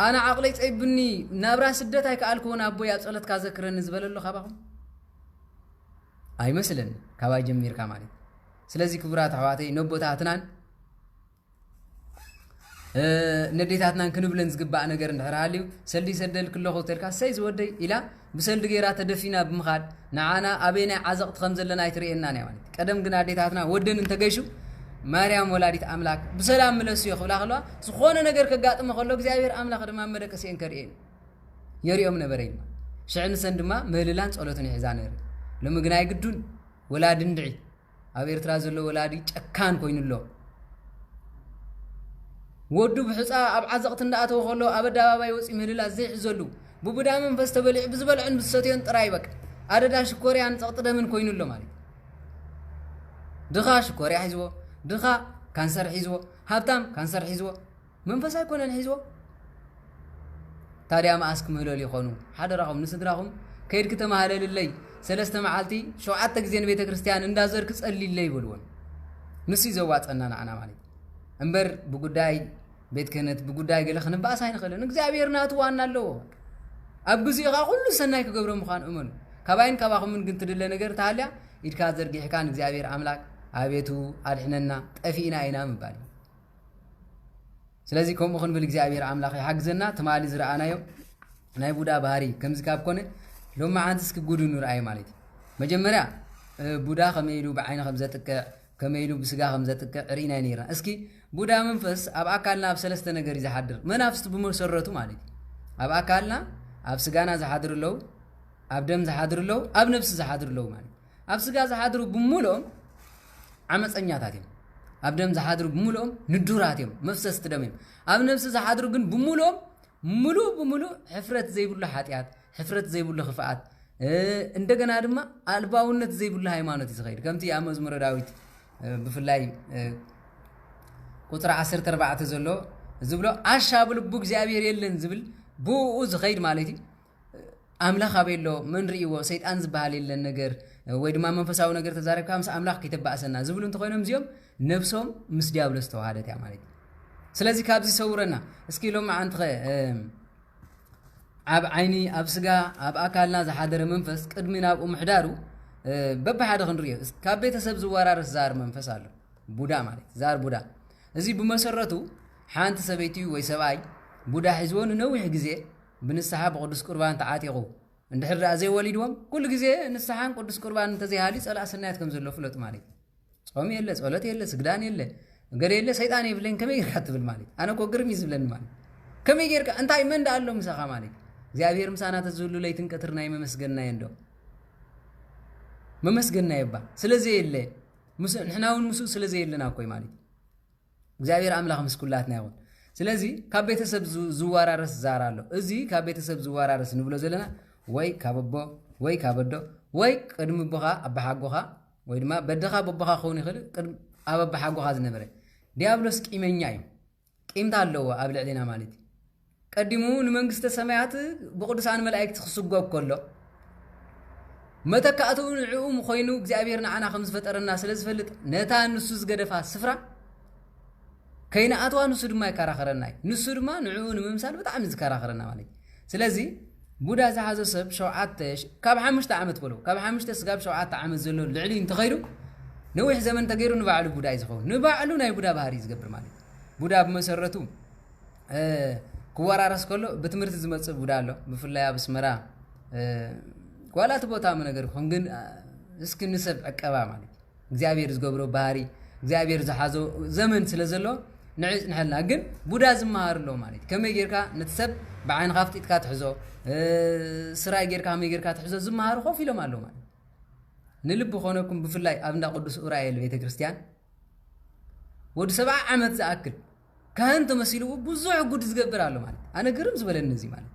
ኣነ ዓቕለይ ፀይብኒ ናብራ ስደት ኣይከኣልኩውን ኣቦይ ኣብ ጸሎትካ ዘክረኒ ዝበል ኣሎ ኻባኹም ኣይመስልን ካባይ ጀሚርካ ማለት ስለዚ ክቡራት ኣሕዋተይ ነቦታትናን ነዴታትናን ክንብለን ዝግባእ ነገር እንድሕር ሃልዩ ሰልዲ ሰደል ክለኹ ተልካ ሰይ ዝወደይ ኢላ ብሰልዲ ገይራ ተደፊና ብምኻድ ንዓና ኣበይናይ ዓዘቕቲ ከም ዘለና ኣይትርእየና ናይ ማለት ቀደም ግን ኣዴታትና ወደን እንተገይሹ ማርያም ወላዲት አምላክ በሰላም መለሱ ይኽብላ ከለዋ ዝኾነ ነገር ከጋጥመ ከሎ እግዚአብሔር አምላክ ድማ መደቀሲን ከርኤን የሪኦም ነበረኝ ሽዕንሰን ድማ ምህልላን ጸሎትን ይሕዛ ነይሩ ለምግናይ ግዱን ወላድ እንድዒ ኣብ ኤርትራ ዘሎ ወላዲ ጨካን ኮይኑሎ ወዱ ብሕፃ ኣብ ዓዘቕት እንዳኣተው ከሎ ኣብ ኣደባባይ ወፂ ምህልላ ዘይሕዘሉ ብቡዳ መንፈስ ተበሊዕ ብዝበልዕን ብዝሰትዮን ጥራይ በቃ ኣደዳ ሽኮርያን ጸቕጥ ደምን ኮይኑሎ ማለት ድኻ ሽኮርያ ሒዝዎ ድኻ ካንሰር ሒዝዎ ሃብታም ካንሰር ሒዝዎ መንፈስ ኣይኮነን ሒዝዎ ታዲያ ማኣስክ ምህለል ይኾኑ ሓደራኹም ንስድራኹም ከይድ ከተማሃለልለይ ሰለስተ መዓልቲ 7 ግዜ ንቤተ ክርስቲያን እንዳዘርክ ጸልይለይ ይብልዎን ንሱ ዘዋፀና ንዓና ማለት እምበር ብጉዳይ ቤት ክህነት ብጉዳይ ገለ ክንባእስ ኣይንኽእልን እግዚአብሔር ናቱ ዋና ኣለዎ ኣብ ግዜኻ ኩሉ ሰናይ ክገብሮ ምዃን እመኑ ካባይን ካባኹምን ግን ትድለ ነገር ታሃልያ ኢድካ ዘርጊሕካ ንእግዚአብሔር ኣምላክ ኣቤቱ ኣድሕነና ጠፊእና ኢና ምባል ስለዚ ከምኡ ክንብል እግዚአብሔር ኣምላክ ይሓግዘና ተማሊ ዝረኣናዮ ናይ ቡዳ ባህሪ ከምዚ ካብ ኮነ ሎማ ዓንትስ ክጉዱ ንርአይ ማለት መጀመርያ ቡዳ ከመይሉ ብዓይነ ከም ዘጥቅዕ ከመይሉ ብስጋ ከም ዘጥቅዕ ርኢና ነይርና እስኪ ቡዳ መንፈስ ኣብ ኣካልና ኣብ ሰለስተ ነገር ይዝሓድር መናፍስቲ ብመሰረቱ ማለት ኣብ ኣካልና ኣብ ስጋና ዝሓድር ኣለው ኣብ ደም ዝሓድር ኣለው ኣብ ነፍሲ ዝሓድር ኣለው ማለት ኣብ ስጋ ዝሓድሩ ብሙሉኦም ዓመፀኛታት እዮም ኣብ ደም ዝሓድሩ ብሙሉኦም ንዱራት እዮም መፍሰስቲ ደም እዮም ኣብ ነፍሲ ዝሓድሩ ግን ብሙሉኦም ሙሉእ ብሙሉእ ሕፍረት ዘይብሉ ሓጢኣት ሕፍረት ዘይብሉ ክፍኣት እንደገና ድማ ኣልባውነት ዘይብሉ ሃይማኖት ይዝኸይድ ከምቲ ኣብ መዝሙረ ዳዊት ብፍላይ ቁጥር 14 ዘሎ ዝብሎ ኣሻ ብልቡ እግዚአብሔር የለን ዝብል ብኡ ዝኸይድ ማለት እዩ ኣምላኽ ኣበሎ መን ርእይዎ ሰይጣን ዝበሃል የለን ነገር ወይ ድማ መንፈሳዊ ነገር ተዛረብካ ምስ ኣምላኽ ከይተባእሰና ዝብሉ እንተኮይኖም እዚኦም ነፍሶም ምስ ዲያብሎስ ተዋሃደት እያ ማለት እዩ ስለዚ ካብዚ ሰውረና እስኪ ሎማ ዓንትኸ ኣብ ዓይኒ ኣብ ስጋ ኣብ ኣካልና ዝሓደረ መንፈስ ቅድሚ ናብኡ ምሕዳሩ በብሓደ ክንሪኦ ካብ ቤተሰብ ዝወራረስ ዛር መንፈስ ኣሎ ቡዳ ማለት ዛር ቡዳ እዚ ብመሰረቱ ሓንቲ ሰበይቲ ወይ ሰብኣይ ቡዳ ሒዝዎ ንነዊሕ ግዜ ብንስሓ ብቅዱስ ቁርባን ተዓጢቑ እንድሕር ዳኣ ዘይወሊድዎም ኩሉ ግዜ ንስሓን ቅዱስ ቁርባን እንተዘይሃልዩ ፀላእ ሰናያት ከም ዘሎ ፍለጡ ማለት ጾም የለ ጸሎት የለ ስግዳን የለ ገለ የለ ሰይጣን የብለን ከመይ ጌርካ ትብል ማለት ኣነ ኮ ግርም እዩ ዝብለኒ ማለት ከመይ ጌርካ እንታይ መንዳ ኣሎ ምሳኻ ማለት እግዚአብሔር ምሳና ተዝሉ ለይትን ቀትርና ይመመስገንና እንዶ መመስገንና ይባ ስለዚህ የለ ንሕናውን ሙሱ ስለዚህ የለና ኮይ ማለት እግዚአብሔር አምላክ ምስኩላትና ይሁን ስለዚህ ካብ ቤተሰብ ዝዋራረስ ዛር ኣሎ እዚ ካብ ቤተሰብ ዝዋራረስ ንብሎ ዘለና ወይ ካብቦ ወይ ካብዶ ወይ ቅድሚ ቦኻ ኣባሓጎኻ ወይ ድማ በደኻ በቦኻ ኾን ይኽእል ቅድሚ ኣብ ኣባሓጎኻ ዝነበረ ዲያብሎስ ቂመኛ እዩ ቂምታ ኣለዎ ኣብ ልዕሊና ማለት ቀዲሙ ንመንግስተ ሰማያት ብቅዱሳን መላእክት ክስጎብ ከሎ መተካእቱ ንዕኡ ኮይኑ እግዚአብሔር ንዓና ከም ዝፈጠረና ስለዝፈልጥ ነታ ንሱ ዝገደፋ ስፍራ ከይናኣትዋ ንሱ ድማ ይከራኸረና ንሱ ድማ ንዕኡ ንምምሳል በጣም ዝከራኸረና ማለት ስለዚ ቡዳ ዝሓዘ ሰብ ሸውዓተ ካብ 5 ዓመት ብሎ ካብ 5 ስጋብ 7 ዓመት ዘሎ ልዕሊ እንተኸይዱ ነዊሕ ዘመን ተገይሩ ንባዕሉ ቡዳ ይዝኸውን ንባዕሉ ናይ ቡዳ ባህሪ ዝገብር ማለት ቡዳ ብመሰረቱ ክወራረስ ከሎ በትምህርት ዝመጽእ ቡዳ ኣሎ ብፍላይ ኣብ ስመራ ጓላት ቦታ ነገር ኮን ግን እስኪ ንሰብ ዕቀባ ማለት እግዚአብሔር ዝገብሮ ባህሪ እግዚአብሔር ዝሓዞ ዘመን ስለዘሎ ንሕልና ግን ቡዳ ዝማሃርሎ ማለት ከመይ ጌርካ ንትሰብ ብዓይን ካፍጢትካ ትሕዞ ስራይ ጌርካ ከመይ ጌርካ ትሕዞ ዝማሃሩ ኮፍ ኢሎም ኣሎ ማለት ንልብ ኾነኩም ብፍላይ ኣብ እንዳ ቅዱስ ኡራኤል ቤተ ክርስቲያን ወዲ 70 ዓመት ዝኣክል ካህን ተመሲሉ ብዙሕ ጉድ ዝገብር ኣሎ ማለት ኣነ ግርም ዝበለኒ እዚ ማለት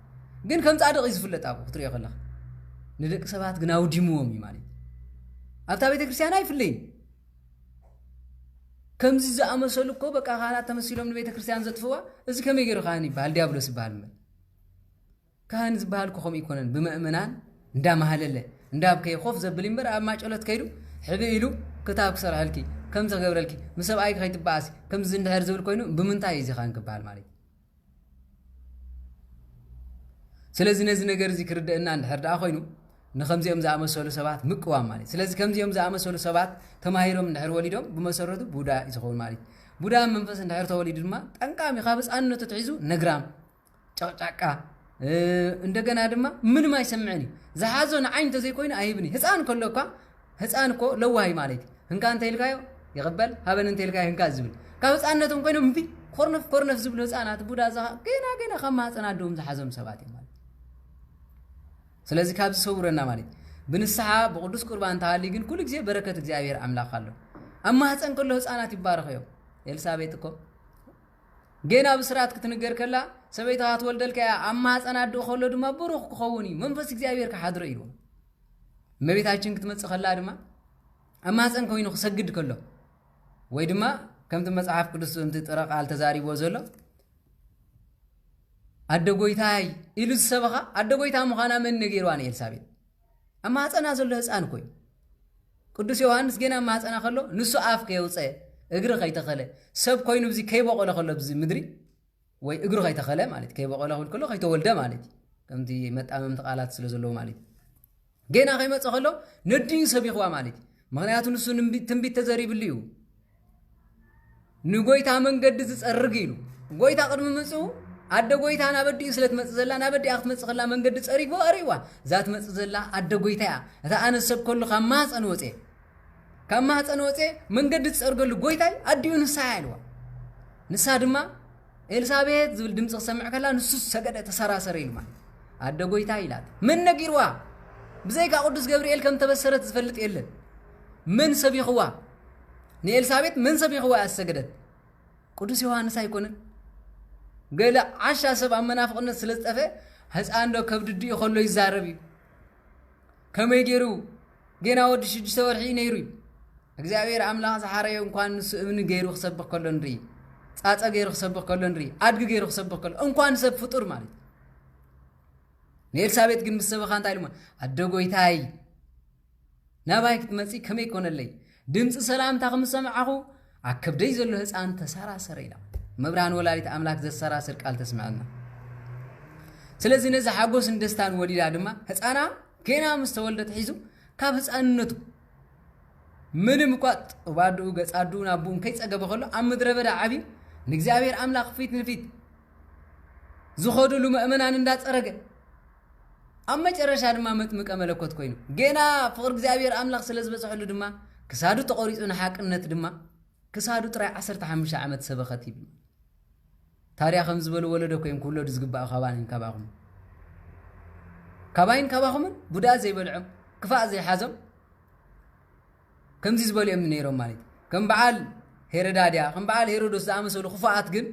ግን ከም ጻድቕ ይዝፍለጥ አቡ ክትሪኦ ከለኻ ንደቂ ሰባት ግን ኣውዲምዎም እዩ ማለት ኣብታ ቤተ ክርስቲያን ኣይፍለይን ከምዚ ዝኣመሰሉ እኮ በቃ ካህናት ተመሲሎም ንቤተ ክርስቲያን ዘጥፍዋ እዚ ከመይ ገይሩ ካህን ይበሃል ዲያብሎስ ይበሃል ካህን ዝበሃል ኮም ይኮነን ብምእመናን እንዳማሃለለ እንዳብከይ ኾፍ ዘብል እምበር ኣብ ማጨሎት ከይዱ ሕቢ ኢሉ ክታብ ክሰርሐልኪ ከም ዝገብረልኪ ምሰብኣይ ከይትባኣሲ ከም ዝንድሕር ዝብል ኮይኑ ብምንታይ እዚ ካህን ክበሃል ማለት ስለዚ ነዚ ነገር እዚ ክርድአና እንድሕር ደኣ ኮይኑ ንከምዚኦም ዝኣመሰሉ ሰባት ምቅዋም ማለት ስለዚ ከምዚኦም ዝኣመሰሉ ሰባት ተማሂሮም እንድሕር ወሊዶም ብመሰረቱ ቡዳ ይዝኸውን ማለት ቡዳ መንፈስ እንድሕር ተወሊዱ ድማ ጠንቃሚ ካብ ህፃንነቱ ትሒዙ ነግራም ጨቅጫቃ እንደገና ድማ ምንም ኣይሰምዕን ዝሓዞ ንዓይን ተዘይኮይኑ ኣይብኒ ህፃን ከሎካ ህፃን እኮ ለዋይ ማለት ህንካ እንተይልካዮ ይቕበል ሃበን እንተይልካዮ ህንካ ዝብል ካብ ህፃንነቶም ኮይኖም እምቢ ኮርነፍ ዝብሉ ህፃናት ቡዳ ገና ካብ ማህፀናት ደም ዝሓዞም ሰባት ማለት ስለዚህ ካብ ዝሰውረና ማለት ብንስሓ ብቅዱስ ቁርባን ተሃሊ ግን ኩሉ ግዜ በረከት እግዚአብሔር አምላክ አለው አማህፀን ከሎ ህፃናት ይባረኸዮ ኤልሳቤጥ እኮ ገና ብስራት ክትነገር ከላ ሰበይታ ትወልደልካ አማህፀን አዶ ከሎ ድማ ብሩኽ ክኸውን መንፈስ እግዚአብሔር ከሓድሮ ኢሉ መቤታችን ክትመጽእ ከላ ድማ አማህፀን ኮይኑ ክሰግድ ከሎ ወይ ድማ ከምቲ መጽሐፍ ቅዱስ እንት ጥረቃል ተዛሪቦ ዘሎ አደጎይታይ ኢሉ ዝሰበኻ አደጎይታ ምዃና መን ነገርዋን ኤልሳቤጥ አማህፀና ዘሎ ህፃን ኮይ ቅዱስ ዮሐንስ ገና አማህፀና ከሎ ንሱ ኣፍ ከየውፀ እግሪ ከይተኸለ ሰብ ኮይኑ ብዚ ከይበቆለ ከሎ ብዚ ምድሪ ወይ እግሪ ከይተኸለ ማለት ከይበቆለ ከሎ ከይተወልደ ማለት ከምቲ መጣመምቲ ቃላት ስለ ዘለዎ ማለት ገና ከይመጽእ ከሎ ነድዩ ሰብ ይኽዋ ማለት ምክንያቱ ንሱ ትንቢት ተዘሪብሉ እዩ ንጎይታ መንገዲ ዝጸርግ ኢሉ ጎይታ ቅድሚ ምጽኡ ኣደ ጎይታ ናበዲ ስለትመጽእ ዘላ ናበዲ ክትመጽእ ከላ መንገዲ ጸሪግዎ ኣሪዋ ዛት መጽእ ዘላ ኣደ ጎይታ እያ እታ ኣነ ሰብ ከሉ ካብ ማህፀን ወፄ መንገዲ ዝጸርገሉ ጎይታይ ኣድዩ ንሳ ያልዋ ንሳ ድማ ኤልሳቤት ዝብል ድምፂ ክሰምዕ ከላ ንሱ ሰገደ ተሰራሰረ ኢሉ ማለት ኣደ ጎይታ ኢላት ምን ነጊርዋ ብዘይካ ቅዱስ ገብርኤል ከም ተበሰረት ዝፈልጥ የለን ምን ሰብ ይኽዋ ንኤልሳቤት ምን ሰብ ይኽዋ ያሰገደት ቅዱስ ዮሐንስ ኣይኮነን ገለ ዓሻ ሰብ ኣብ መናፍቅነት ስለ ዝጠፈ ህፃን ዶ ከብድድኡ ከሎ ይዛረብ እዩ ከመይ ገይሩ ገና ወዲ 6 ወርሒ ነይሩ እግዚአብሔር አምላክ ዝሓረዮ እንኳን ንሱ እብኒ ገይሩ ክሰብኽ ከሎ ንርኢ ጻጻ ገይሩ ክሰብኽ ከሎ ንርኢ ኣድጊ ገይሩ ክሰብኽ ከሎ እንኳን ሰብ ፍጡር ማለት ንኤልሳቤት ግን ምስ ሰበኻ እንታይ ኢሉ ኣደ ጎይታይ ናባይ ክትመፂ ከመይ ኮነለይ ድምፂ ሰላምታ ከምሰምዓኹ ኣብ ከብደይ ዘሎ ህፃን ተሰራሰረ ኢላ መብርሃን ወላዲት ኣምላክ ዘሰራስር ቃል ተስምዐና ስለዚ ነዚ ሓጎስን ደስታን ወሊዳ ድማ ህፃና ገና ምስ ተወልደት ሒዙ ካብ ህፃንነቱ ምንም እኳ ባድኡ ገጻዱ ናቡን ከይጸገበ ከሎ ኣብ ምድረ በዳ ዓብዩ ንእግዚአብሔር ኣምላክ ፊት ንፊት ዝኸዱሉ ምእመናን እንዳጸረገ ኣብ መጨረሻ ድማ መጥምቀ መለኮት ኮይኑ ገና ፍቅር እግዚአብሔር ኣምላክ ስለ ዝበጽሕሉ ድማ ክሳዱ ተቆሪጹ ንሓቅነት ድማ ክሳዱ ጥራይ 15 ዓመት ሰበኸት ይብል ታሪያ ከም ዝበሉ ወለዶ ኮይም ኩለዱ ዝግባእ ካባይን ካባኹምን ቡዳ ዘይበልዑም ክፋእ ዘይሓዞም ከምዚ ዝበሉ እዮም ነይሮም ማለት ከም በዓል ሄሮዳድያ ከም በዓል ሄሮዶስ ዝኣመሰሉ ክፋኣት ግን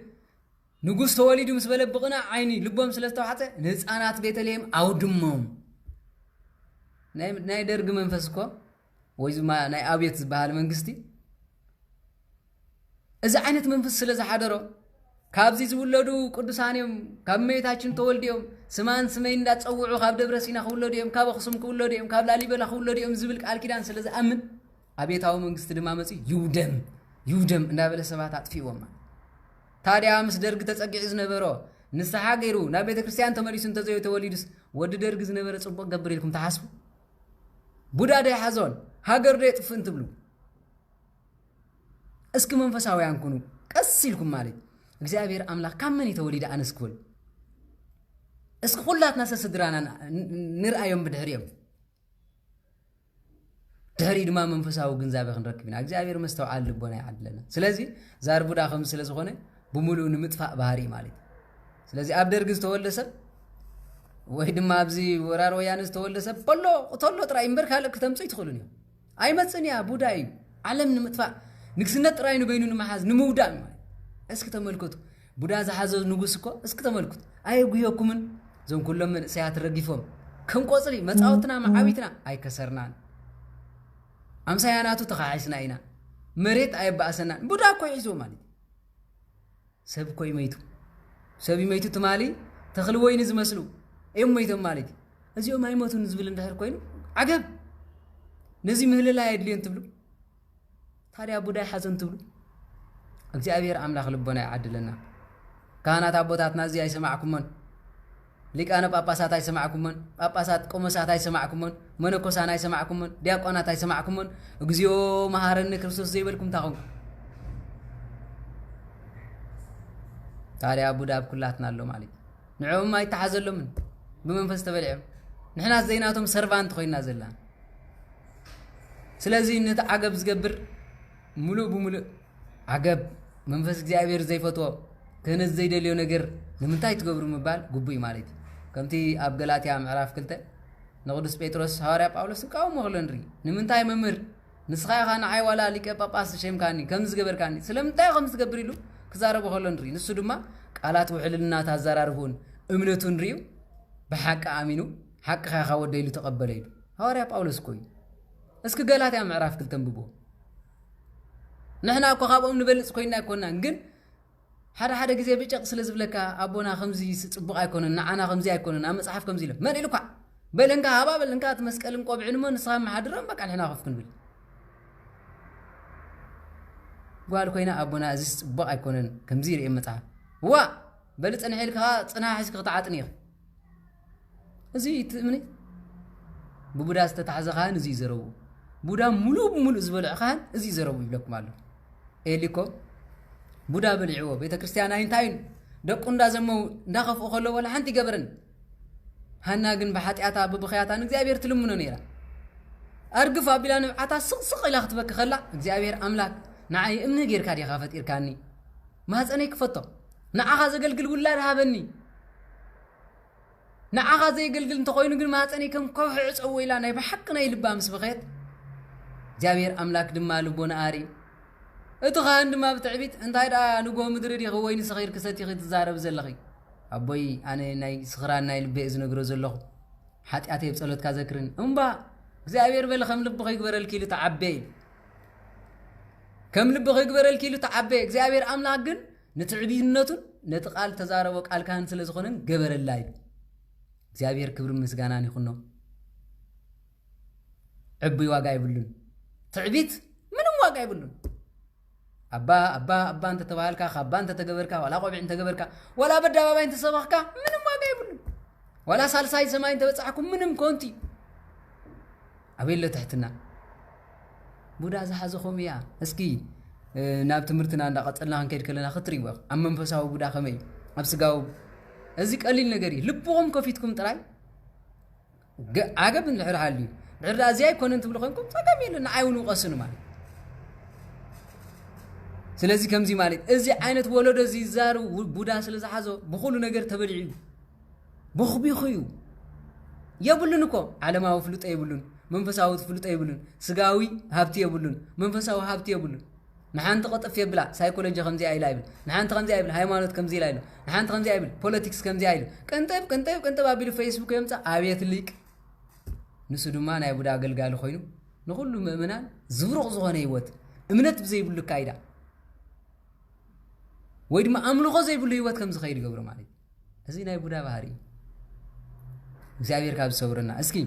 ንጉስ ተወሊዱ ምስ በለብቕና ዓይኒ ልቦም ስለ ዝተዋሕፀ ንህፃናት ቤተልሔም ኣውድሞም ናይ ደርጊ መንፈስ እኮ ወይ ናይ ኣብየት ዝበሃል መንግስቲ እዚ ዓይነት መንፈስ ስለ ዝሓደሮ ካብዚ ዝውለዱ ቅዱሳን እዮም ካብ እመቤታችን ተወልዲዮም ስማን ስመይ እንዳጸውዑ ካብ ደብረ ሲና ክውለዱ እዮም ካብ ኣኽሱም ክውለዱ እዮም ካብ ላሊበላ ክውለዱ እዮም ዝብል ቃል ኪዳን ስለ ዝኣምን ኣብየታዊ መንግስቲ ድማ መፂ ይውደም እንዳበለ ሰባት ኣጥፊዎም ታዲያ ምስ ደርጊ ተጸጊዑ ዝነበሮ ንስሓ ገይሩ ናብ ቤተ ክርስቲያን ተመሊሱ እንተዘዮ ተወሊዱስ ወዲ ደርጊ ዝነበረ ጽቡቕ ገብር ኢልኩም ተሓስቡ ቡዳ ዶ ይሓዞን ሃገር ዶ የጥፍእ እንትብሉ እስኪ መንፈሳውያን ኩኑ ቀስ ኢልኩም ማለት እግዚአብሔር አምላክ ካመን የተወሊደ ኣነስ ክብል እስኪ ኩላትና ሰስድራና ንርአዮም ብድሕሪዮም ድሕሪ ድማ መንፈሳዊ ግንዛቤ ክንረክብ ኢና እግዚአብሔር መስተውዓል ልቦና ይዓድለና ስለዚ ዛር ቡዳ ከም ስለ ዝኾነ ብምሉእ ንምጥፋእ ባህሪ ማለት ስለዚ ኣብ ደርጊ ዝተወልደ ሰብ ወይ ድማ ኣብዚ ወራር ወያነ ዝተወልደ ሰብ ቶሎ ጥራይ እምበር ካልእ ክተምፅኡ ይትኽእሉን እዮም ኣይመፅን እያ ቡዳ እዩ ዓለም ንምጥፋእ ንግስነት ጥራይ ንበይኑ ንምሓዝ ንምውዳእ ማለት እስኪ ተመልከቱ ቡዳ ዝሓዘ ንጉስ እኮ እስኪ ተመልከቱ ኣይጉየኩምን ዞም ኩሎም መንእሰያት ረጊፎም ከም ቆፅሊ መጻወትና ማዓቢትና ኣይከሰርናን ኣምሳያናቱ ተኻሒስና ኢና መሬት ኣይባእሰናን ቡዳ እኮ ሒዞ ማለት ሰብ እኮ ይመይቱ ሰብ ይመይቱ ትማሊ ተኽሊ ወይኒ ዝመስሉ እዮም መይቶም ማለት እዚኦም ኣይሞቱን ዝብል እንድሕር ኮይኑ ዓገብ ነዚ ምህልላ የድልዮን ትብሉ ታዲያ ቡዳ ይሓዘን ትብሉ እግዚአብሔር አምላክ ልቦና ይዓድለና ካህናት አቦታትና እዚ አይሰማዕኩምን ሊቃነ ጳጳሳት አይሰማዕኩምን ጳጳሳት ቆሞሳት አይሰማዕኩምን መነኮሳት አይሰማዕኩምን ዲያቆናት አይሰማዕኩምን እግዚኦ መሐረነ ክርስቶስ ዘይበልኩም ታኹም ታዲያ ቡዳ ኩላትና ኣሎ ማለት ንዕኦም አይተሓዘሎም ብመንፈስ ተበልዕም ንሕና ዘይናቶም ሰርቫንት ኮይና ዘለና ስለዚ ነቲ ዓገብ ዝገብር ሙሉእ ብሙሉእ ዓገብ መንፈስ እግዚአብሔር ዘይፈትዎ ክህነት ዘይደልዮ ነገር ንምንታይ ትገብሩ ምባል ጉቡይ ማለት ከምቲ ኣብ ገላትያ ምዕራፍ 2 ንቅዱስ ጴጥሮስ ሐዋርያ ጳውሎስ ቃውሞ ክለንሪ ንምንታይ መምህር ንስኻ ኢኻ ንዓይ ዋላ ሊቀ ጳጳስ ሸምካኒ ከም ዝገበርካኒ ስለምንታይ ከም ዝገብር ኢሉ ክዛረቦ ከለንሪ ንሱ ድማ ቃላት ውሕልና ታዘራርቡን እምነቱ ንሪዩ ብሓቂ ኣሚኑ ሓቂ ኻኻ ወደይሉ ተቐበለ ኢሉ ሐዋርያ ጳውሎስ ኮይ እስኪ ገላትያ ምዕራፍ 2 ተንብቦ ንሕና እኮ ካብኦም ንበልጽ ኮይና ኣይኮናን ግን ሓደ ግዜ ብጨቕ ስለ ዝብለካ ኣቦና ከምዚ ጽቡቕ ኣይኮነን ንዓና ከምዚ ኣይኮነን ኣብ መጽሓፍ ከምዚ ኢሎም መን ኢሉካ በለንካ ሃባ በለንካ እቲ መስቀልን ቆብዕን ሞ ንስኻ መሓድሮም በቃ ንሕና ከፍ ክንብል قال كوينا أبونا أزيز بقى يكونن كمزير إمتى وا بلت أنا حيلك أنا حاسك قطعتني زي مني ببودا استتعز خان زي زرو بودا ملو زبلع خان زي زرو يبلكم الله إيه لكم بودا بلعوا بيت كريستيان أينتاين دقون دا زمو داخف أخلو ولا حنتي قبرن هنا جن بحاتياتا ببخياتا نجزابير تلمونو نيرا أرجف أبيلان عتا صق إلى خطبك خلا جزابير أملاك نعي إمن غير كاري خافت إركاني ما هزأني كفتو نعها زقلقل ولا رهابني نعها زي قلقل تقوين قل ما هزأني كم كوحعص أو إلا ناي بحقنا يلبا مسبخيت جابير أملاك دما لبون آري اتخان دما بتعبيت انت هيدا نقوم مدريدي غويني صغير كساتي غيت زارب زلخي أبوي أنا ناي صغران ناي لبئز نقرو زلخ حتى أتي بصلوت كذكرن أمبا زابير بلخم لبخي يقبر الكيلو تعبي كم لبخي يقبر الكيلو تعبي زابير أملاك جن نتعبي النتون نتقال تزاربك قال كان سلسخونن قبر اللايب زابير كبر مسجاناني خنو عبي واقع يبلون تعبيت منهم واقع يبلون أبا أنت تبالك أبا أنت تجبرك ولا قبع أنت تجبرك ولا بدأ بابا أنت سبقك منهم واقع يبلون ولا سالساي سما أنت بتصحكم منهم كونتي أبيل له تحتنا بودا زحزخهم يا اسكي ناب تمرتنا عند قتلنا هنكيد كلنا خطري وق أما منفساو بودا خمي أبسقاو أزيك قليل نجري لبوهم كفيتكم تراي عجب العر حالي العر أزاي كون أنتم بلغنكم فكمل نعاونوا قصنا مالي سلازي كم زي مالي أزي عينة ولد أزي زارو بودا سلاز حزو بخلو نجر تبلعيو بخبي خيو يبلونكم على ما هو فلوت يبلون منفساو فلوت يبلون سقاوي هابتي يبلون منفساو هابتي يبلون نحن تقطع في بلا سايكولوجي خمزي أي لايبل نحن تخمزي أي بلا هايمانوت كمزي لايبل نحن تخمزي أي بلا بوليتكس كمزي أي لايبل كنتايب أبيلو فيسبوك يمتى أبيت الليك نسدو ما نايبودا قالو خينو نقولو مؤمنان زورق زغاني يوت امنت بزي بلو كايدا ويد ما أملو غزي بلو يوت كمز خير قبرو مالي هزي نايبودا بهاري እግዚአብሔር ካብ ሰውርና እስኪ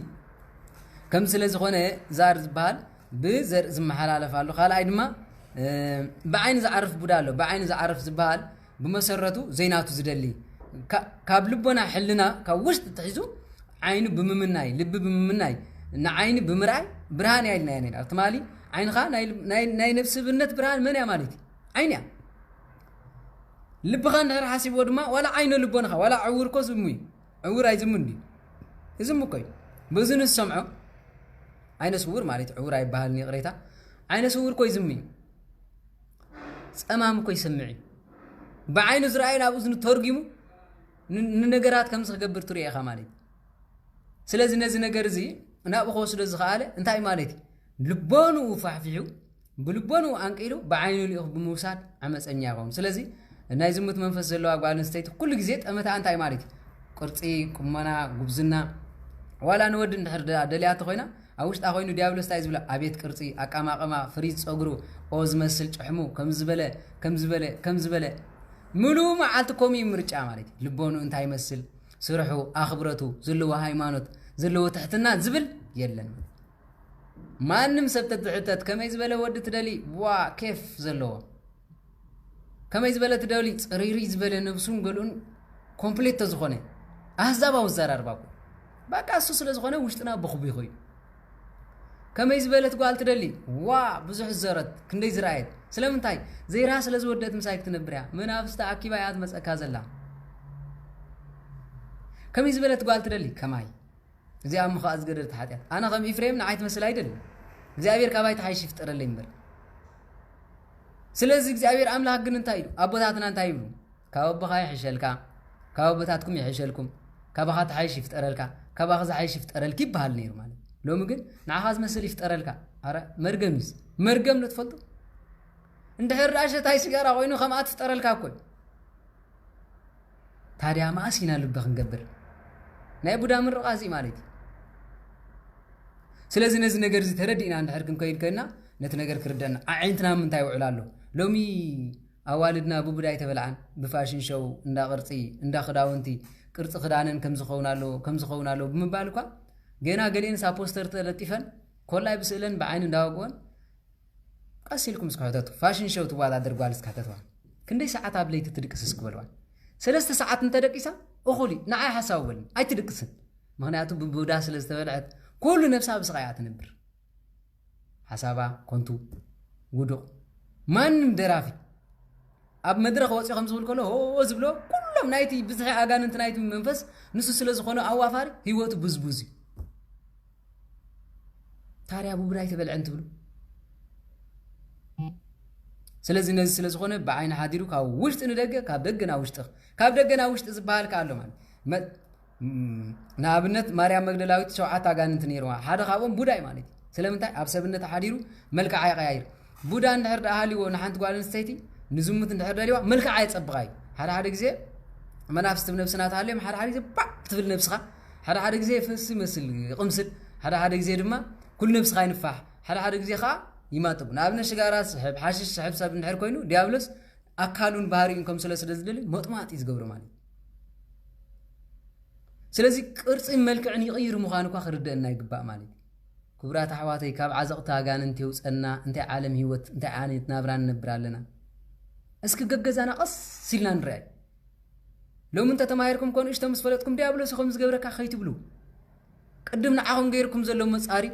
ከም ስለ ዝኾነ ዛር ዝበሃል ብዘር ዝመሓላለፍ ኣሎ ካልኣይ ድማ ብዓይን ዝዓርፍ ቡዳ ኣሎ ብዓይን ዝዓርፍ ዝበሃል ብመሰረቱ ዘይናቱ ዝደሊ ካብ ልቦና ሕልና ካብ ውሽጢ ትሒዙ ዓይኑ ብምምናይ ልቢ ብምምናይ ንዓይኒ ብምርኣይ ብርሃን ያይልና ያኔ ኣርትማሊ ዓይንኻ ናይ ነፍስብነት ብርሃን መን ያ ማለት ዓይን ያ ልብኻ እንድሕር ሓሲብዎ ድማ ዋላ ዓይኖ ልቦንኻ ዋላ ዕውር ኮ ዝሙ ዕውር ኣይዝሙ እንዲ إذا مكوي بزن السمع عين سور مالت عور أي بحال قريتا عين سور كوي زمي أمام كوي سمعي بعين زرعين أبو زن ترجمو ننجرات كم سقبر تري خمالي سلازي نزي نجرزي أنا أبغى وصل الزخالة أنت أي مالتي لبانو وفحفيو بلبانو أنكيلو بعينو اللي بموساد عمس أنياهم سلازي الناس زمت منفس الله أقبل نستيت كل جزيت أما أنت أي مالتي قرطي كمانا جبزنا ولا نود نحر دليات خوينا أوشت أخوينو ديابلو ستايز بلا أبيت قرطي أقاما فريد صغرو أوز مسل حمو كم زبالة ملو ما عالتكومي مرجع مالتي لبونو انتهي مسل سرحو أخبرتو زلو هايمانوت زلو تحتنا زبل يلن ما نمسب تدعتت كما يزبالة ودت دالي وا كيف زلو كما يزبالة تدالي ريري زبالة نفسون قلون كومبليت تزخوني أحزابا وزارار باكو باكا أسوس لزخوني وشتنا بخبي خوي كما يزبالة تقوال تدالي وا بزح الزارت كندي زرايد سلام انتاي زي راس لزودت مسايك تنبريا من أفستا أكيبا ياد مسأكاز الله كم يزبالة تقوال تدالي كماي زي أم خاص قدر تحاتيات أنا غم إفريم نعيت مسلاي دل زي أبير كاباي تحاي شفت أرى ليمبر سلازي زي أبير أملا حقن انتايلو أبوتاتنا انتايلو كابوبخاي حشلكا كابوبتاتكم يحشلكم كابخات حاي شفت أرلكا كابخز حاي شفت أرلكي بهالنير مالي لو ممكن نعخاز مسل يفت أرلكا أرى مرقم نتفضل انت حر راشة هاي سيجارة وينو خمات فت أرلكا كل تاريا ما أسينا لبخ نقبر نايبو دامر رقاسي مالتي سلازي نزي نجر زي تردينا عند حركم كاين كنا نتنجر كردنا عينتنا من تاي وعلالو لومي أوالدنا أبو بداية تبلعن بفاشن شو ندا قرطي ندا خداونتي قرط خدانن كم زخونا له بمبالكوا جينا قالين سا بوستر تلتفن كل لاي بسئلن بعين نداوقون قاسيلكم سكحتتو فاشن شو تبغى أدرجوال سكحتتو كندي ساعات قبل تدركس سكبلوان 3 ساعات أنت دقيسة أخولي نعي حساول أي تدركسن مهنياتو ببودا سلسة بلعت كل نفسها بسقايات نبر حسابا كنتو ودو من درافي أب مدرخ وصي خمس بقول كله هو زبلو كلهم نايتي بزحي أجان أنت نايتي من منفس نص سلسة خونه أوافاري هيوتو بزبوزي تاري أبو براي تبلع أنت بلو سلازي نزي سلازي خونه بعين حاديرو كاو وشت ندقة كاب دقنا وشتخ كاب دقنا وشت زبال كالو مان نابنت مريم مغدلاويت شوعات أجان أنت نيروا هذا خابون بوداي ماني سلامتاي أبسبنت حاديرو ملك عاي غير بودا نحرد أهلي ونحنت قالن ستيتي نزومت نحرد أهلي ملك عاي تصبغاي هذا جزء منافس بنفسنا تعلم هذا جزء بق تفل نفسها هذا جزء فس مثل قمصل هذا جزء دما كل نفس غاي نفاح هذا جزء خا يماتب نابنا شجارات سحب حاشش سحب سب نحر كوينو ديابلس أكالون بهاري إنكم سلسلة دللي مطمئات يزجبروا مالي سلازي قرص ملك عني غير مخانك آخر الدنيا يقبأ مالي كبرات حواتي كاب عزق تاجان أنت وسألنا أنت عالم هيوت أنت عاني تنابران نبرالنا اسك جزانا قص سيلنا نرأي لو من تتمايركم كون إيش تمسفلتكم ديابلس خمس جبرك أخيت بلو قدمنا عهم غيركم زلوا مساري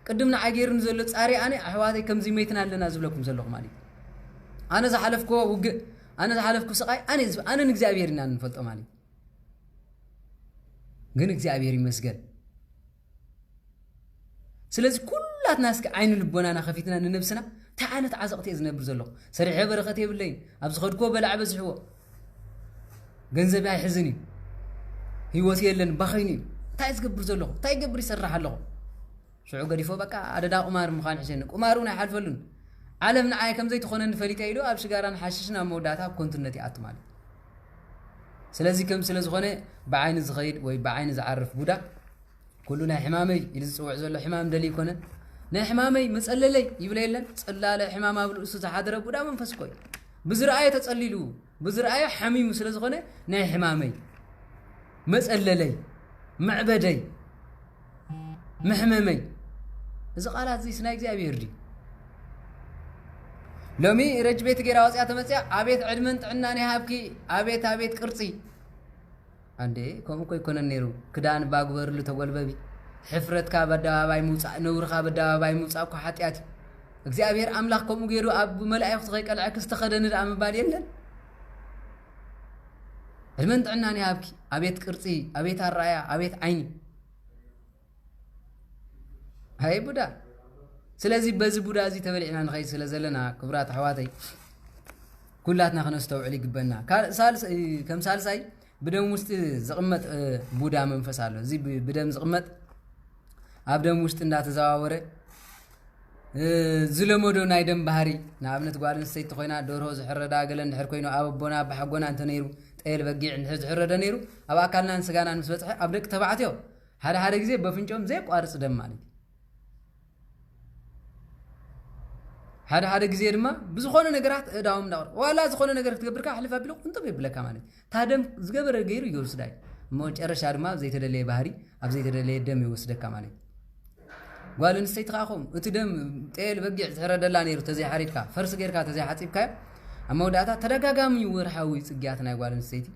قدمنا عجير نزلت ساري أنا حواتي كم زميتنا لنا زبلكم زلوا مالي أنا زحلفكوا أنا زحلفكوا سقاي أنا نجزابيرنا نفلت مالي جن نجزابيري مسجد سلازي كلات ناس عين البنا أنا خفيتنا ننفسنا تعانت عزقتي إذن برزلو سريع برختي بالليل أبز خدكوا بلعب زحوا جنزبي حزني هي وسيلة بخيني تايز قبر زلو تاي قبر يسرح له شو قدي فوق بقى عدد أمار مخان حسينك أمارونا حلفلون عالمنا عاي كم زي تخونن فليت أيلو أبش جاران حششنا موداتها كنت النتي أتمال سلازي كم سلاز خونه بعين صغير وبعين زعرف بودا كلنا حمامي إذا سوى زول حمام دليل كنا نا حمامي مسألة لي يبلي لنا مسألة لا حمام أبو الأسس حاضر بودا من فسكوي بزرعية تسأليلو بزرعية حميم سلاز خونه نا حمامي مسألة لي معبدي محممي إذا قالت زي سنايك زي أبيردي لومي رجبيت غير واسع تمسع أبيت علمنت عناني هابكي أبيت قرصي عندي كم كوي كنا نيرو كدان باغور لتقول ببي حفرت كابدا باي موسى نور كابدا باي موسى كو حاتيات እግዚአብሔር አምላክ ኮሙ ገይሩ አብ መላእክት ከይቀልዓክ ዝተኸደነ ዳም ባል የለን علمنت عناني هابكي أبيت قرصي أبيت الرايا أبيت عيني هاي بودا سلازي بز بودا زي تبلعنا نخي سلازلنا كبرات حواتي كلاتنا خنستوعلي قبلنا سالس كم سالساي بدم وسط زقمت بودا منفس አለው زي بدم زقمت አብደም ውስጥ እንዳተዛዋወረ ዝለሞዶ ናይ ደም ባህሪ ናብነት ጓልን ሰይት ኮይና ዶርሆ ዝሕረዳ ገለን ድሕር ኮይኑ አበቦና በሐጎና እንተ ነይሩ ጠይል በጊዕ ዝሕረዳ ነይሩ አብ አካልናን ስጋናን ምስ በጽሐ አብ ደቅ ተባዕትዮ ሓደ ግዜ በፍንጮም ዘይቋርጽ ደም ማለት ሓደ ግዜ ድማ ብዙኾነ ነገራት እዳውም ዳውር ዋላ ዝኾነ ነገር ክትገብርካ ሕልፍ አቢሉ እንጥብ ይብለካ ማለት ታደም ዝገበረ ገይሩ ይወስዳይ መጨረሻ ድማ ዘይተደለየ ባህሪ አብ ዘይተደለየ ደም ይወስደካ ማለት ጓልን ሰይት ካኹም እቲ ደም ጠይል በጊዕ ዝሕረዳላ ነይሩ ተዘይ ሓሪድካ ፈርስ ገይርካ ተዘይ ሓጺብካ አመውዳታ ተደጋጋሚ ወርሓዊ ጽግያት ናይ ጓልን ሰይቲ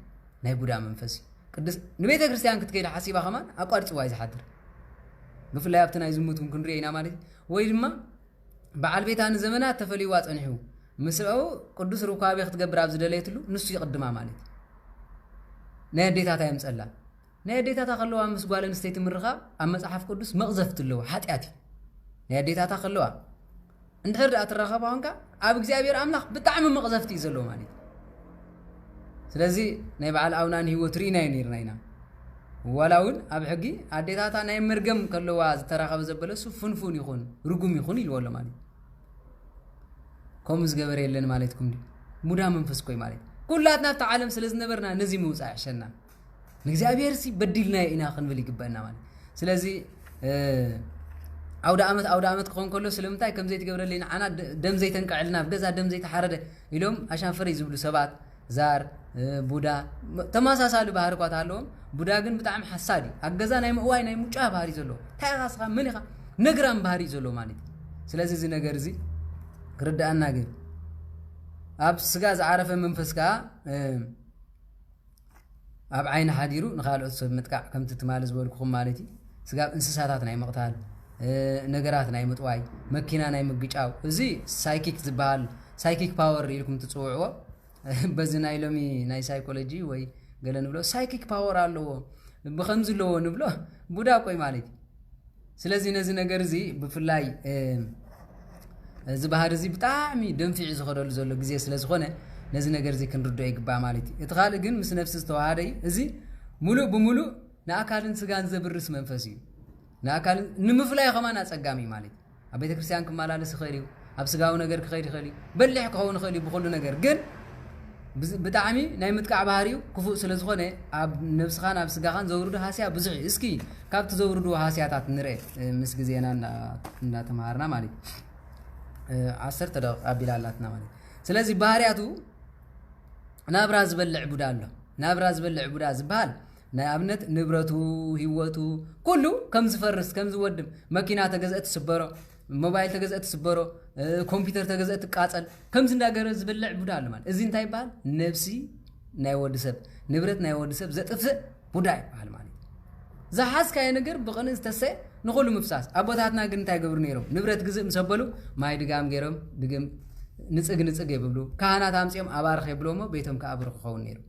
ናይ ቡዳ መንፈስ ቅዱስ ንቤተ ክርስቲያን ክትከይዳ ሓሲባ ከማን አቋርጽ ዋይ ዝሓድር ብፍላይ ኣብቲ ናይ ዝሙቱን ክንሪኢና ማለት ወይ ድማ በዓል ቤታን ዘመናት ተፈልይዋ ጸኒሑ ምስለው ቅዱስ ሩካቤ ክትገብር ኣብ ዝደለየትሉ ንሱ ይቅድማ ማለት ናይ ዴታታ ይምጸላ ናይ ዴታታ ከለዋ ምስ ጓልን ሰይቲ ምርኻ ኣብ መጽሐፍ ቅዱስ መቕዘፍት ኣለዋ ኃጢአት ናይ ዴታታ ከለዋ እንድሕር ኣትረኸባንካ ኣብ እግዚአብሔር አምላክ ብጣዕሚ መቕዘፍት እዩ ዘሎ ማለት ስለዚ ናይ በዓል አውናን ህይወት ሪና ነይርናይና ወላውን ኣብ ሕጊ ኣዴታታ ናይ መርገም ከለዋ ዝተራኸበ ዘበለሱ ፍንፉን ይኹን ርጉም ይኹን ይልወሎ ማለት ከምዝ ገበረ የለን ማለትኩም ዲ ሙዳ መንፈስ ኮይ ማለት ኩላትና ኣብቲ ዓለም ስለዝነበርና ነዚ ምውፃእ ያሸና ንእግዚአብሔር ሲ በዲልና ኢና ክንብል ይግባና ማለት ስለዚ አውዳ ዓመት ክኾን ከሎ ስለምንታይ ከም ዘይትገብረልና ዓና ደም ዘይተንቀዕልና በገዛ ደም ዘይተሓረደ ኢሎም አሻንፈረ ዝብሉ ሰባት ዛር ቡዳ ተማሳሳሉ ባህርኳት ኣለዎም ቡዳ ግን በጣም ሐሳዲ አገዛ ናይ መዋይ ናይ ሙጫ ባህሪ ዘሎ ታይራስኻ ምን ኢኻ ነግራም ባህሪ ዘሎ ማለት ስለዚህ እዚ ነገር እዚ ክርዳእና ገይሩ ኣብ ስጋ ዝዓረፈ መንፈስካ ኣብ ዓይን ሓዲሩ ንኻልኦት ሰብ ምጥቃዕ ከምቲ ትማል ዝበልኩኹም ማለት እዩ ስጋ እንስሳታት ናይ መቕታል ነገራት ናይ ምጥዋይ መኪና ናይ ምግጫው እዚ ሳይኪክ ዝበሃል ሳይኪክ ፓወር ኢልኩም ትፅውዕዎ በዚ ናይ ሎሚ ናይ ሳይኮሎጂ ወይ ገለ ንብሎ ሳይኪክ ፓወር ኣለዎ ብከምዚ ኣለዎ ንብሎ ቡዳ ቆይ ማለት እዩ ስለዚ ነዚ ነገር እዚ ብፍላይ እዚ ባህር እዚ ብጣዕሚ ደንፊዕ ዝኸደሉ ዘሎ ግዜ ስለ ዝኾነ ነዚ ነገር እዚ ክንርድኦ ይግባእ ማለት እዩ እቲ ካልእ ግን ምስ ነፍሲ ዝተዋሃደ እዩ እዚ ሙሉእ ብሙሉእ ንኣካልን ስጋን ዘብርስ መንፈስ እዩ ንኣካልን ንምፍላይ ኸማን ኣፀጋሚ ማለት እዩ ኣብ ቤተ ክርስቲያን ክመላለስ ይኽእል እዩ ኣብ ስጋዊ ነገር ክኸይድ ይኽእል እዩ በሊሕ ክኸውን ይኽእል እዩ ብኩሉ ነገር ግን ብጣዕሚ ናይ ምጥቃዕ ባህሪኡ ክፉእ ስለ ዝኾነ ኣብ ነብስኻን ኣብ ስጋኻን ዘውርዱ ሃስያ ብዙሕ እዩ እስኪ ካብቲ ዘውርዱ ሃስያታት ንርአ ምስ ግዜና እንዳተምሃርና ማለት እዩ 10 ደቂቃ ኣቢላላትና ማለት ስለዚ ባህርያቱ ናብራ ዝበልዕ ቡዳ ኣሎ ናብራ ዝበልዕ ቡዳ ዝበሃል ናይ ኣብነት ንብረቱ ህይወቱ ኩሉ ከም ዝፈርስ ከም ዝወድም መኪና ተገዝአት ትስበሮ ሞባይል ተገዝአት ትስበሮ ኮምፒውተር ተገዝአት ትቃፀል ከምዚ እንዳገረ ዝበልዕ ቡዳ ኣሎ ማለት እዚ እንታይ ይበሃል ነብሲ ናይ ወዲ ሰብ ንብረት ናይ ወዲ ሰብ ዘጥፍእ ቡዳ ይበሃል ማለት ዝሓዝካዮ ነገር ብቕንእ ዝተሰየ ንኹሉ ምፍሳስ ኣቦታትና ግን እንታይ ገብሩ ነይሮም ንብረት ግዝእ ምስ ኣበሉ ማይ ድጋም ገይሮም ድግም ንፅግ የብሉ ካህናት ኣምፂኦም ኣባርኽ የብሎሞ ቤቶም ከኣብርኽ ክኸውን ነይሩ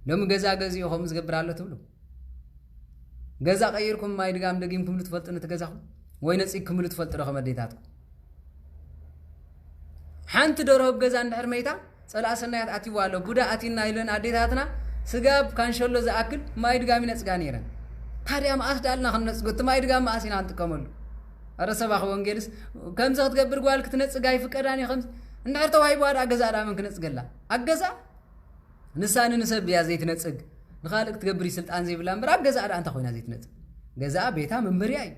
ሎሚ ገዛ ገዚኡ ከምኡ ዝገብር ኣሎ ትብሉ ገዛ ቀይርኩም ማይ ድጋም ደጊምኩምሉ ትፈልጡ ነቲ ገዛኹም ወይ ነፂግኩምሉ ትፈልጡ ዶ ከም ኣዴታትኩም ሓንቲ ደርሆ ገዛ እንድሕር መይታ ፀላእ ሰናያት ኣትይዋ ኣሎ ቡዳ ኣቲና ኢለን ኣዴታትና ስጋብ ካንሸሎ ዝኣክል ማይ ድጋም ይነፅጋ ነይረን ታዲያ መኣስ ዳልና ክንነፅጎ እቲ ማይ ድጋም መኣስ ኢና ክንጥቀመሉ ኣረ ሰባኺ ወንጌልስ ከምዚ ክትገብር ጓል ክትነፅጋ ይፍቀዳኒ ከምዚ እንድሕር ተዋሂብዋ ዳ ገዛ ዳ መን ክነፅገላ ኣገዛ ንሳኒ ንሰብ እያ ዘይትነፅግ ንኻልእ ክትገብር ስልጣን ዘይብላ እምበር ኣብ ገዛ ዳ እንታ ኮይና ዘይትነፅግ ገዛ ቤታ መንበርያ እዩ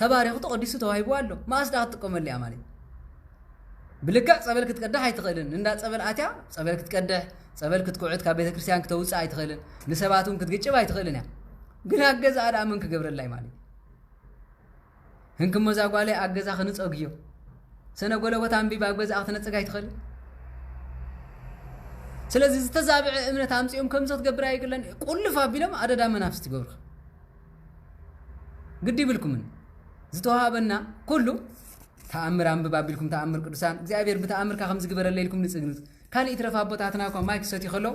ተባሪኹ ተቐዲሱ ተዋሂብዋ ኣሎ መኣስ ዳ ክትጥቀመሉ እያ ማለት ብልክዕ ፀበል ክትቀድሕ ኣይትኽእልን እንዳ ፀበል ኣትያ ፀበል ክትቀድሕ ፀበል ክትኩዕት ካብ ቤተ ክርስቲያን ክተውፅእ ኣይትኽእልን ንሰባት እውን ክትግጭብ ኣይትኽእልን እያ ግን ኣብ ገዛ ዳ መን ክገብረላ እዩ ማለት ህንክሞ እዛ ጓለይ ኣብ ገዛ ክንፀግዮ ሰነ ጎለጎታ ኣንቢባ ኣብ ገዛ ክትነፅግ ኣይትኽእልን ስለዚ ዝተዛብዐ እምነት ኣምፂኦም ከምዚ ክትገብር ኣይግለን ቁልፍ ኣቢሎም ኣደዳ መናፍስቲ ይገብሩኻ ግዲ ይብልኩምን ዝተዋሃበና ኩሉ ተኣምር ኣንብብ ኣቢልኩም ተኣምር ቅዱሳን እግዚኣብሔር ብተኣምርካ ከም ዝግበረለ ኢልኩም ንፅግንፅ ካልእ ትረፍ ኣቦታትና እኳ ማይ ክሰትዩ ከለዉ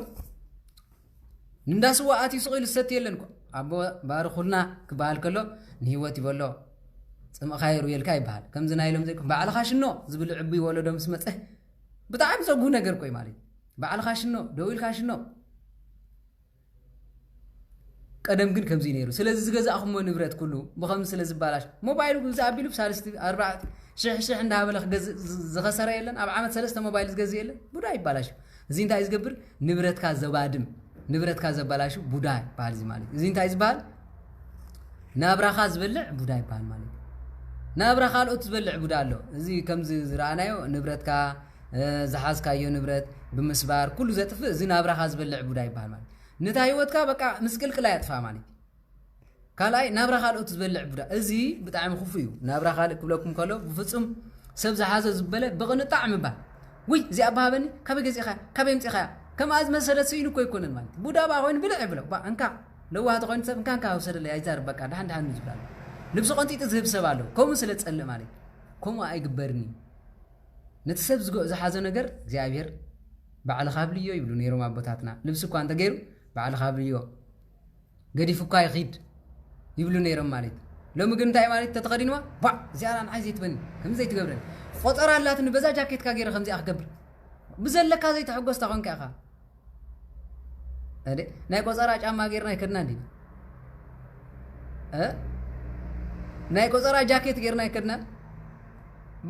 እንዳስዋ ኣትዩ ስቕ ኢሉ ዝሰቲ የለን እኳ ኣቦ ባርኹልና ክበሃል ከሎ ንሂወት ይበሎ ፅምእኻ የሩየልካ ይበሃል ከምዚ ናይ ኢሎም ዘይኩም ባዕልኻ ሽኖ ዝብል ዕቡይ ወለዶ ምስ መፅህ ብጣዕሚ ፀጉህ ነገር ቆይ ማለት ባዕልኻ ሽኖ ደው ኢልካ ሽኖ ቀደም ግን ከምዚ ነይሩ ስለዚ ዝገዛእኹሞ ንብረት ኩሉ ብከምዚ ስለ ዝባላሽ ሞባይል ዝኣቢሉ ብሳልስቲ 4 ሽሕ እንዳበለ ዝኸሰረ የለን ኣብ ዓመት 3 ሞባይል ዝገዝእ የለን ቡዳ ይባላሽ እዚ እንታይ ዝገብር ንብረትካ ዘባድም ንብረትካ ዘባላሹ ቡዳ ይባሃል እዚ ማለት እዚ እንታይ ዝበሃል ናብራኻ ዝበልዕ ቡዳ ይባሃል ማለት ናብራ ካልኦት ዝበልዕ ቡዳ ኣሎ እዚ ከምዚ ዝረኣናዮ ንብረትካ ዝሓዝካዮ ንብረት ብምስባር ኩሉ ዘጥፍእ እዚ ናብራኻ ዝበልዕ ቡዳ ይባሃል ማለት ነታ ህይወትካ በቃ ምስቅልቅላ ያጥፋ ማለት ካልኣይ ናብራ ካልኦት ዝበልዕ ቡዳ እዚ ብጣዕሚ ክፉ እዩ ናብራ ካልእ ክብለኩም ከሎ ብፍፁም ሰብ ዝሓዘ ዝበለ ብቕንጣዕ ምባል ውይ እዚኣ ባሃበኒ ካበይ ገዚእኻ ካበይ ምፂኻያ ከምኣዝ መሰረት ስኢኑ እኮ ይኮነን ማለት ቡዳ ባ ኮይኑ ብልዕ ይብሎ እንካ ለዋህቲ ኮይኑ ሰብ እንካ እንካ ውሰደለ ኣይዛርብ በቃ ድሓን ድሓን ዝብላሉ ልብሲ ቆንጢጥ ዝህብ ሰብ ኣለዎ ከምኡ ስለ ዝፀልእ ማለት ከምኡ ኣይግበርኒ ነቲ ሰብ ዝሓዘ ነገር እግዚኣብሔር ባዕልኻ ብልዮ ይብሉ ነይሮም ኣቦታትና ልብሲ እኳ እንተገይሩ ባዕልኻ ብልዮ ገዲፉካ ይኺድ ይብሉ ነይሮም ማለት ሎሚ ግን እንታይ ማለት ተተኸዲንዋ ባ እዚኣ ንዓይ ዘይትበኒ ከምዚ ዘይትገብረኒ ቆፀራ ኣላትኒ በዛ ጃኬትካ ገይረ ከምዚኣ ክገብር ብዘለካ ዘይተሐጎስታ ኮንካ ኢኻ ናይ ቆፀራ ጫማ ገይርና ይከድና እንዲ ናይ ቆፀራ ጃኬት ገይርና ይከድና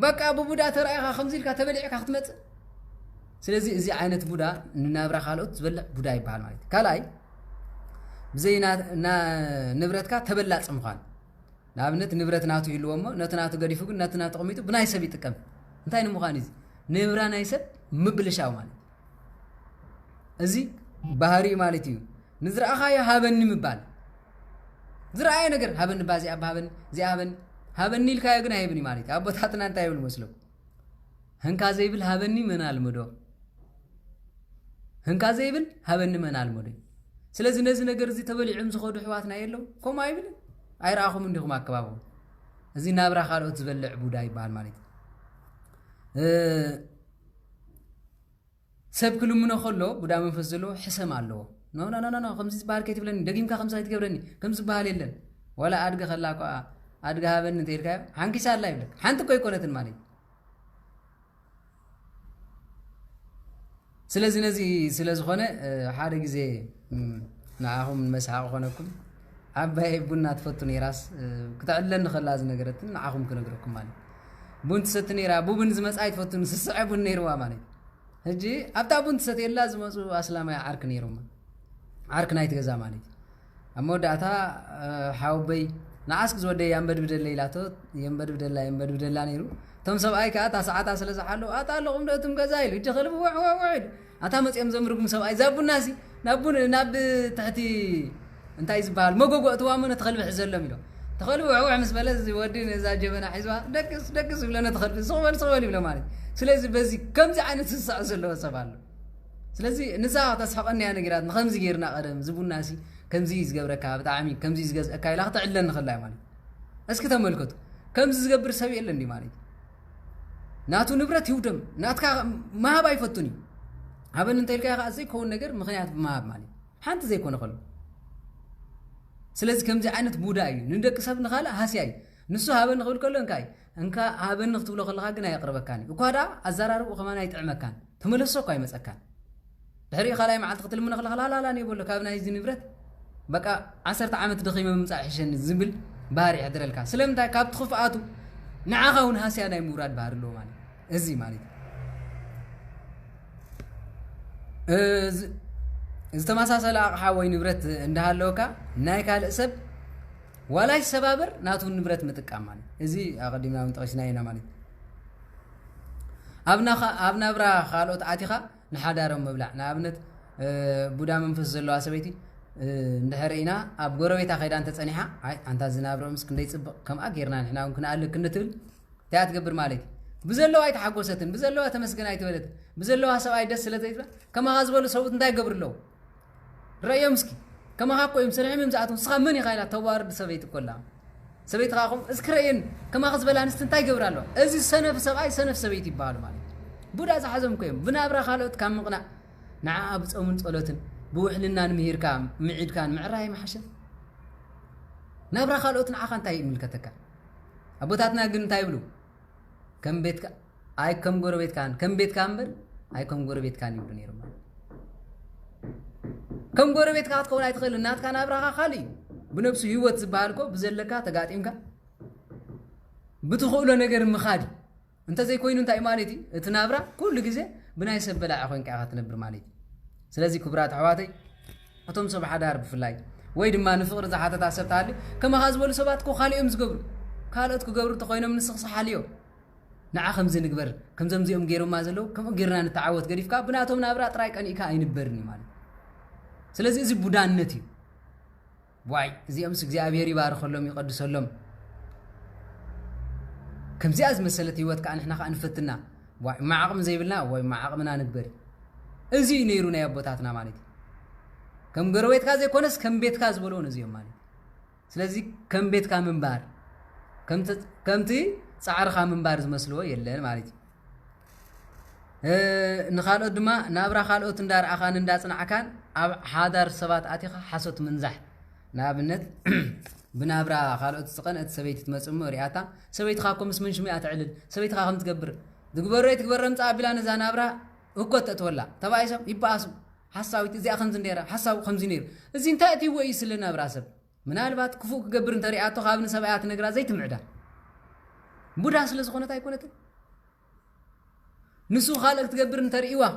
በቃ ብቡዳ ተራእኻ ከምዚ ኢልካ ተበሊዕካ ክትመፅእ ስለዚ እዚ ዓይነት ቡዳ ንናብራ ካልኦት ዝበልዕ ቡዳ ይበሃል ማለት ካልኣይ ብዘይ ንብረትካ ተበላፅ ምዃን ንኣብነት ንብረት ናቱ ይህልዎ እሞ ነቲ ናቱ ገዲፉ ግን ነቲ ናቱ ተቐሚጡ ብናይ ሰብ ይጥቀም እንታይ ንምዃን እዚ ንብራ ናይ ሰብ ምብልሻው ማለት እዚ ባህሪ ማለት እዩ ንዝረኣኻዮ ሃበኒ ምባል ዝረኣየ ነገር ሃበኒ ባዚኣ ባሃበኒ እዚኣ ሃበኒ ኢልካዮ ግን ኣይብኒ ማለት እዩ ኣቦታትና እንታይ ይብሉ መስሎ هنكا زيبل هابني من المدو هنكا زيبل هابني من المدو سلازي نزي نجر زي تبلي عمز خودو حواتنا يلو كوم أيبل أي راخو من ديكم أكبابو زي نابرا خالوت زبلع بوداي بال مالك سب كل منو خلو بودا منفصلو حسم الله نو نو نو نو خمس بار كيف لني دقيم كخمسة يتكبرني كم سبحان الله ولا أدق خلاك أدق هابن نتيرك هانكي صار لا يبلك هانت كوي كونة المالك سلازي نزي سلاز خانة حارق زي نعهم المسحة خانكم عباي بنا تفتني راس كتعلن خلاص نقرت نعهم كنقركم مالك بنت ستني را بو بنز مسعي تفتن سصعب النيروا مالك هجي أبدا بنت ستي لازم أسلام عارك نيرما عارك نايت جزا مالك أما دعتا حاوبي نعسك زودي ينبد بدل ليلاتو ينبد بدل نيرو تم سبعي كأتا ساعات أسلز حلو أتا لهم ده تم جزايل يدخل واحد أتا مس يوم زمركم سبعي زابو الناسي ناب تحتي انت عايز بال ما قوقت وامن تخلف حزل لميلو تخلف وعو عمس بلز يودين اذا جبنا حزوا دكس بلنا تخلف صوالي بلا مالك سلازي بزي كم زي عينت الساعه زلو صبالو سلازي نزا تسحقني انا غيرات خمس غيرنا قدم زبون ناسي كم زي يزغبرك بتاعمي كم زي يزغز اكايلا تعلن خلاي مالك اسكي تملكتو كم زي يزغبر سبي يلندي مالك ناتو نبرت يودم ناتكا ما باي فتوني هبن انت الكا خاصي كون ነገር ምክንያት ማብ ማለት ሓንቲ ዘይኮነ خلو سلازي كم زي عينت بوداي ندك سب نخاله هاسياي نسو هابن نقول كله انكاي انكا هابن نختبلو خلقا غنا يقربكاني وكادا ازارارو وخمانا يطعمكان تملسو كاي مسكان دحري خلاي معلت قتل من خلق لا لا لا نيبول كابنا يزي نبرت بقى 10 عامت دخيمه ممصا حشن زبل باري يحضرلكا سلامتا كاب تخفاتو نعاغون هاسيا ناي مراد بار لو مالي ازي مالي ዝተማሳሰለ አቕሓ ወይ ንብረት እንዳሃለውካ ናይ ካልእ ሰብ ወላይ ሰባበር ናቱ ንብረት ምጥቃም ማለት እዚ አቀዲምና ምንጠቅስና ኢና ማለት ኣብናብራ ካልኦት ኣቲኻ ንሓዳሮም መብላዕ ንኣብነት ቡዳ መንፈስ ዘለዋ ሰበይቲ እንድሕሪና ኣብ ጎረቤታ ኸይዳ እንተፀኒሓ ኣይ ኣንታ ዝናብሮ ምስ ክንደይ ፅብቕ ከምኣ ጌርና ንሕና እውን ክንኣልክ ክንትብል እንታይ ትገብር ማለት بزلوا أي تحقوستن بزلوا تمسكن أي تولد بزلوا سبعي دس سلتة كما غازبلوا سوت نتاي قبر له رأي مسكي كما هاكو يمسرع من زعتهم سخمني خيلا توار بسبيت كلها سبيت راقم اسكرين كما غازبلا نستنتاي قبر له أزي سنة سبعي سنة سبيت يبالو مالي بودا إذا حزم كيم بنابرا خالوت كام مقنع نعم بس أمن صلوتن بوح لنا نمهير كام معيد كان معراي محشن نابرا خالوت نعاقن تاي ملكتك أبوتاتنا قلن تايبلو كم بيت أي كم غربيت كم بيت كامبر أي كم غربيت كان يبدو نيرم كم غربيت كات كون أي تخيل النات كان أبرها خالي بنفسه هو تزبالكو بزلكا تقاتيمكا بتخولو نجر مخادي أنت زي كوين أنت إيمانيتي تنابرا كل جزء بناي سبلا أخوين كأخذ نبر ماليتي سلازي كبرات حواتي أتوم صباح دار بفلاي ويد ما نفقر إذا حتى تعسبت عليه كما غاز بقول سباتكو خالي أمس قبر خالتكو قبر تخوينه من الصخص حاليو نعاخم زين نقبر كم زمزيهم غيرو مازلو كم غيرنا نتعاوت غريفكا بناتهم نابرا طراي قنيكا اينبرني مالك سلازي ازي بودانتي واي زي امس እግዚአብሔር ይባርخلهم يقدسلهم كم زي از مسلت ህይወት كان احنا انفتنا واي ما عقم زيبلنا واي ما عقمنا نقبر ازي نيرونا يابوتاتنا مالك كم غرويت كازي كونس كم بيت كاز بلون ازيهم مالك سلازي كم بيت كا منبار كمتي صعرخا منبار زمسلو يلن مالتي نخالو دما نابرا خالوت اندار اخان انداصنعكان اب حادر سبات اتيخا حسوت منزح نابنت بنابرا خالوت سقنت سبيت تمصم رياتا سبيت خاكم مس منش 100 تعلل سبيت خاكم تقبر تقبرم صابلا نزا نابرا وكوت تولى تبعي سب يباسو حساويت زي اخنز نديرا حساو خمزي نير ازي انتاتي ويس لنا براسب منالبات كفوك قبر انت رياتو خابن سبعات نغرا زي تمعدا بودا سلز خونت ايكونت نسو خالق تقبر انت ريوا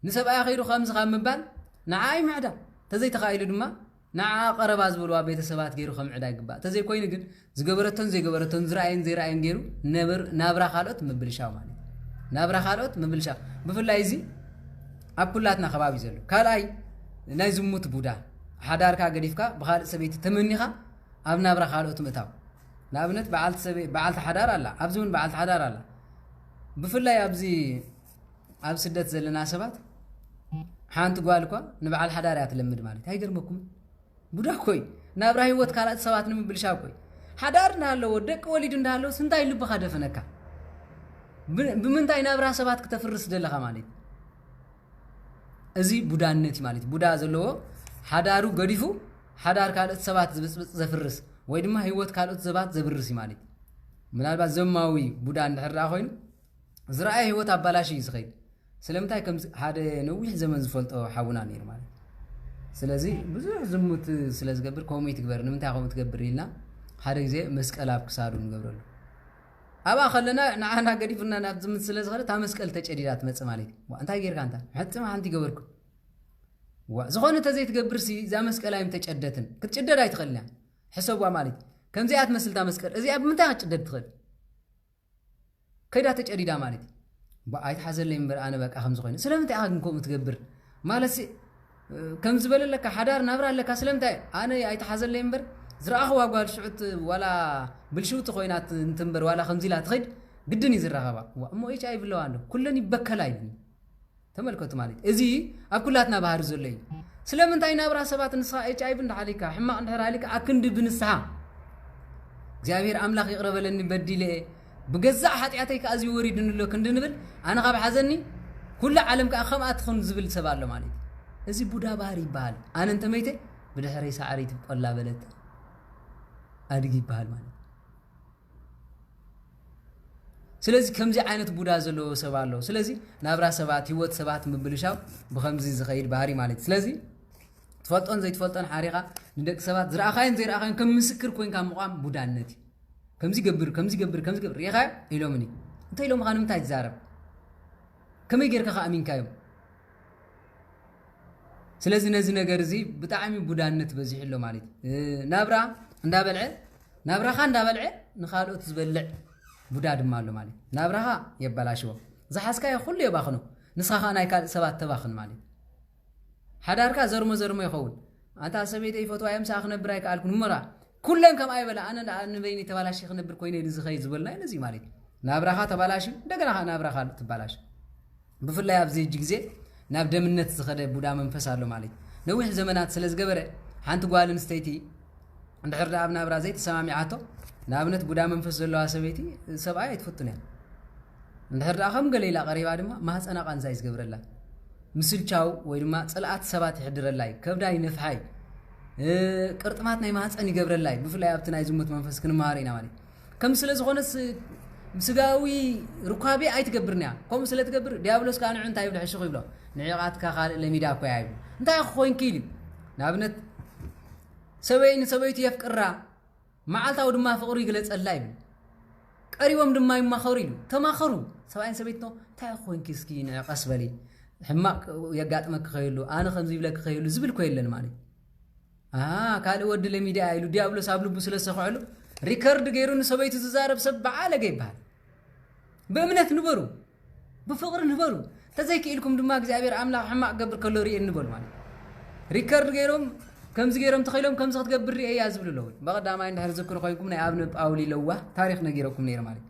نسبع خيرو خمس خام مبال نعاي معدا تزي تخايل دما نع قربا زبلوا بيتسبات غيرو خم عدا يغبا تزي كوين ግን ዝገበረተን ዝራአይን ገይሩ ናብራ خالوت مبلشاو ማለት ናብራ خالوت مبلشاو بفላይ እዚ አኩላትና ከባቢ ዘሎ ካላይ ናይ ዝሙት ቡዳ ሓዳርካ ገዲፍካ በኻልእ ሰበይቲ ተመኒኻ ኣብ ናብራ خالوت ምታው ናብነት በዓልቲ ሓዳር ኣላ ኣብዚውን በዓልቲ ሓዳር ኣላ بفلاي أبزي سدت زلنا سبات حانت قالكوا نبع الحدارات لمد مالت هاي قرمكم بودا كوي نابرا هيوت كالات سبات نمي بالشاب كوي حدارنا هلو ودك وليد هلو سنتاي لب خدفنكا بمنتاي نابرا سبات كتفرس دلها مالت أزي بودانتي مالت بودا زلوا حدارو قريفو حدار كالات سبات زفرس ويدما هيوت كالات سبات زبرسي مالت من البعض زماوي بودان حرا خوين زرعي هيوت أبلاشي يسخيل سلامتاي كم هذا نويح زمن زفلت أو حاونا نير مالت سلازي بزح زموت سلاز قبر كومي تكبر نمتاي قوم تكبر لنا هذا زي مسك ألعاب كسارو نقبر له أبا خلنا نعنا قريفنا نبز من سلاز غير تامسك التجريدات متسمالي وأنت هيجر كانت حتى ما عندي قبركم وزخونة تزيت قبر سي زامسك ألايم تجدتن كتجدد هاي تخلنا حسبوا مالي كم زيات مسل تامسك إذا أب متى تجدد تخل كيدا تجريدا مالي بقى يتحزن لي مبر أنا بقى خمس غين سلامتي أعجبكم تكبر مالسي كم زبالة لك حدار نبرة لك سلامتي أنا يتحزن لي مبر زرع أخوة قال شعت ولا بالشوت خوينات تنبر ولا خمزيلات خيد قدني زرعها بقى وأمو إيش عيب اللي عنده كلني بكلاين تملكت مالي إزي أكلاتنا بحر زلي سلامتي نبرة سبات نسخة إيش عيب عند عليك حما عند عليك أكند بنسعة جابير أملاخ يقرب لني بدي له بجزع حتياتك أزي وريد إنه كند نبل أنا غاب حزني كل عالم كأخم أدخل زبل سبار له مالي إزي بودا باري بال أنا أنت ميته بدي حريص عريت الله بلد أدقي بال مالي سلازي كم زي عينت بودا زلو سبار له سلازي نابرا سبات هوت سبات مبلشاو بخمزي زخير باري مالي سلازي تفلطون زي تفلطون حريقة ندك سبات زرع خاين زي رأخاين كم مسكر كوين كام مقام بودا النتي كم زي قبر يا خا يلومني انت يلوم غانم تاج زارب كم يجير كخا امين كايو سلازي نزي نجر زي بتعامي بودانت بزي حلو مالت نابرا نابرا خا اندابلع نخالو تزبلع بوداد مالو مالت نابرا خا يبلاشو زحاسكا كل يباخنو نسخا ناي كال سبات تباخن مالت حداركا زرمو يخون انت سبيت اي فوتو ايام ساخ نبراي قالكم مرا كلهم كم أي بلا أنا بيني تبالاشي خلنا بركويني رزقي زبلنا نزي مالي نابرخا تبالاشي دقنا نابرخا تبالاش بفلا يابزي جيزي نابدا منت زخده بودا منفس الله مالي نوح زمانات سلز قبره حانت قوال نستيتي عند حرد ابنا برا زيت سمامي عاتو نابنت بودا منفس الله سبيتي سبعه يتفتنين عند حرد اخم قليلا قريبا دما ما انا قان زايز قبر الله مسل تشاو ويدما صلات سبات يحضر الله كبداي نفحاي قرطمات ناي ماصن يغبر الله بفلاي ابتنا يزمت منفس كن مارينا مالي كم سلاز خونس مسغاوي ركابي اي تغبرنيا كم سلا تغبر ديابلوس كان انت يبل حشخ يبلو نعيقات كخال لميدا كو يايب انت خوين كيلي نابنت سويت يفقرا معالتاو دما فقر يغلص الله يبل قريبم دما يمخريلو تماخرو سبعين سبيت نو تا خوين كيسكي نقص بلي حماق يغاطمك خيلو انا خمزي بلك خيلو زبل كو يلن مالي قال ود لميدا يلو ديابلوس ابلو بسلسخعلو ريكورد غيرون سبيت تزارب سب على جيبال بأمنة نبرو بفقر نبرو تزيك إلكم دماغ زابير عاملا حماق قبر كالوري نبرو مالي ريكورد غيرهم كم زغيرهم تخيلهم كم زغت قبر ري يازبلو لو بغدا ما عند هرزكن خويكم ناي ابن باولي لوه تاريخ نغيركم نير مالي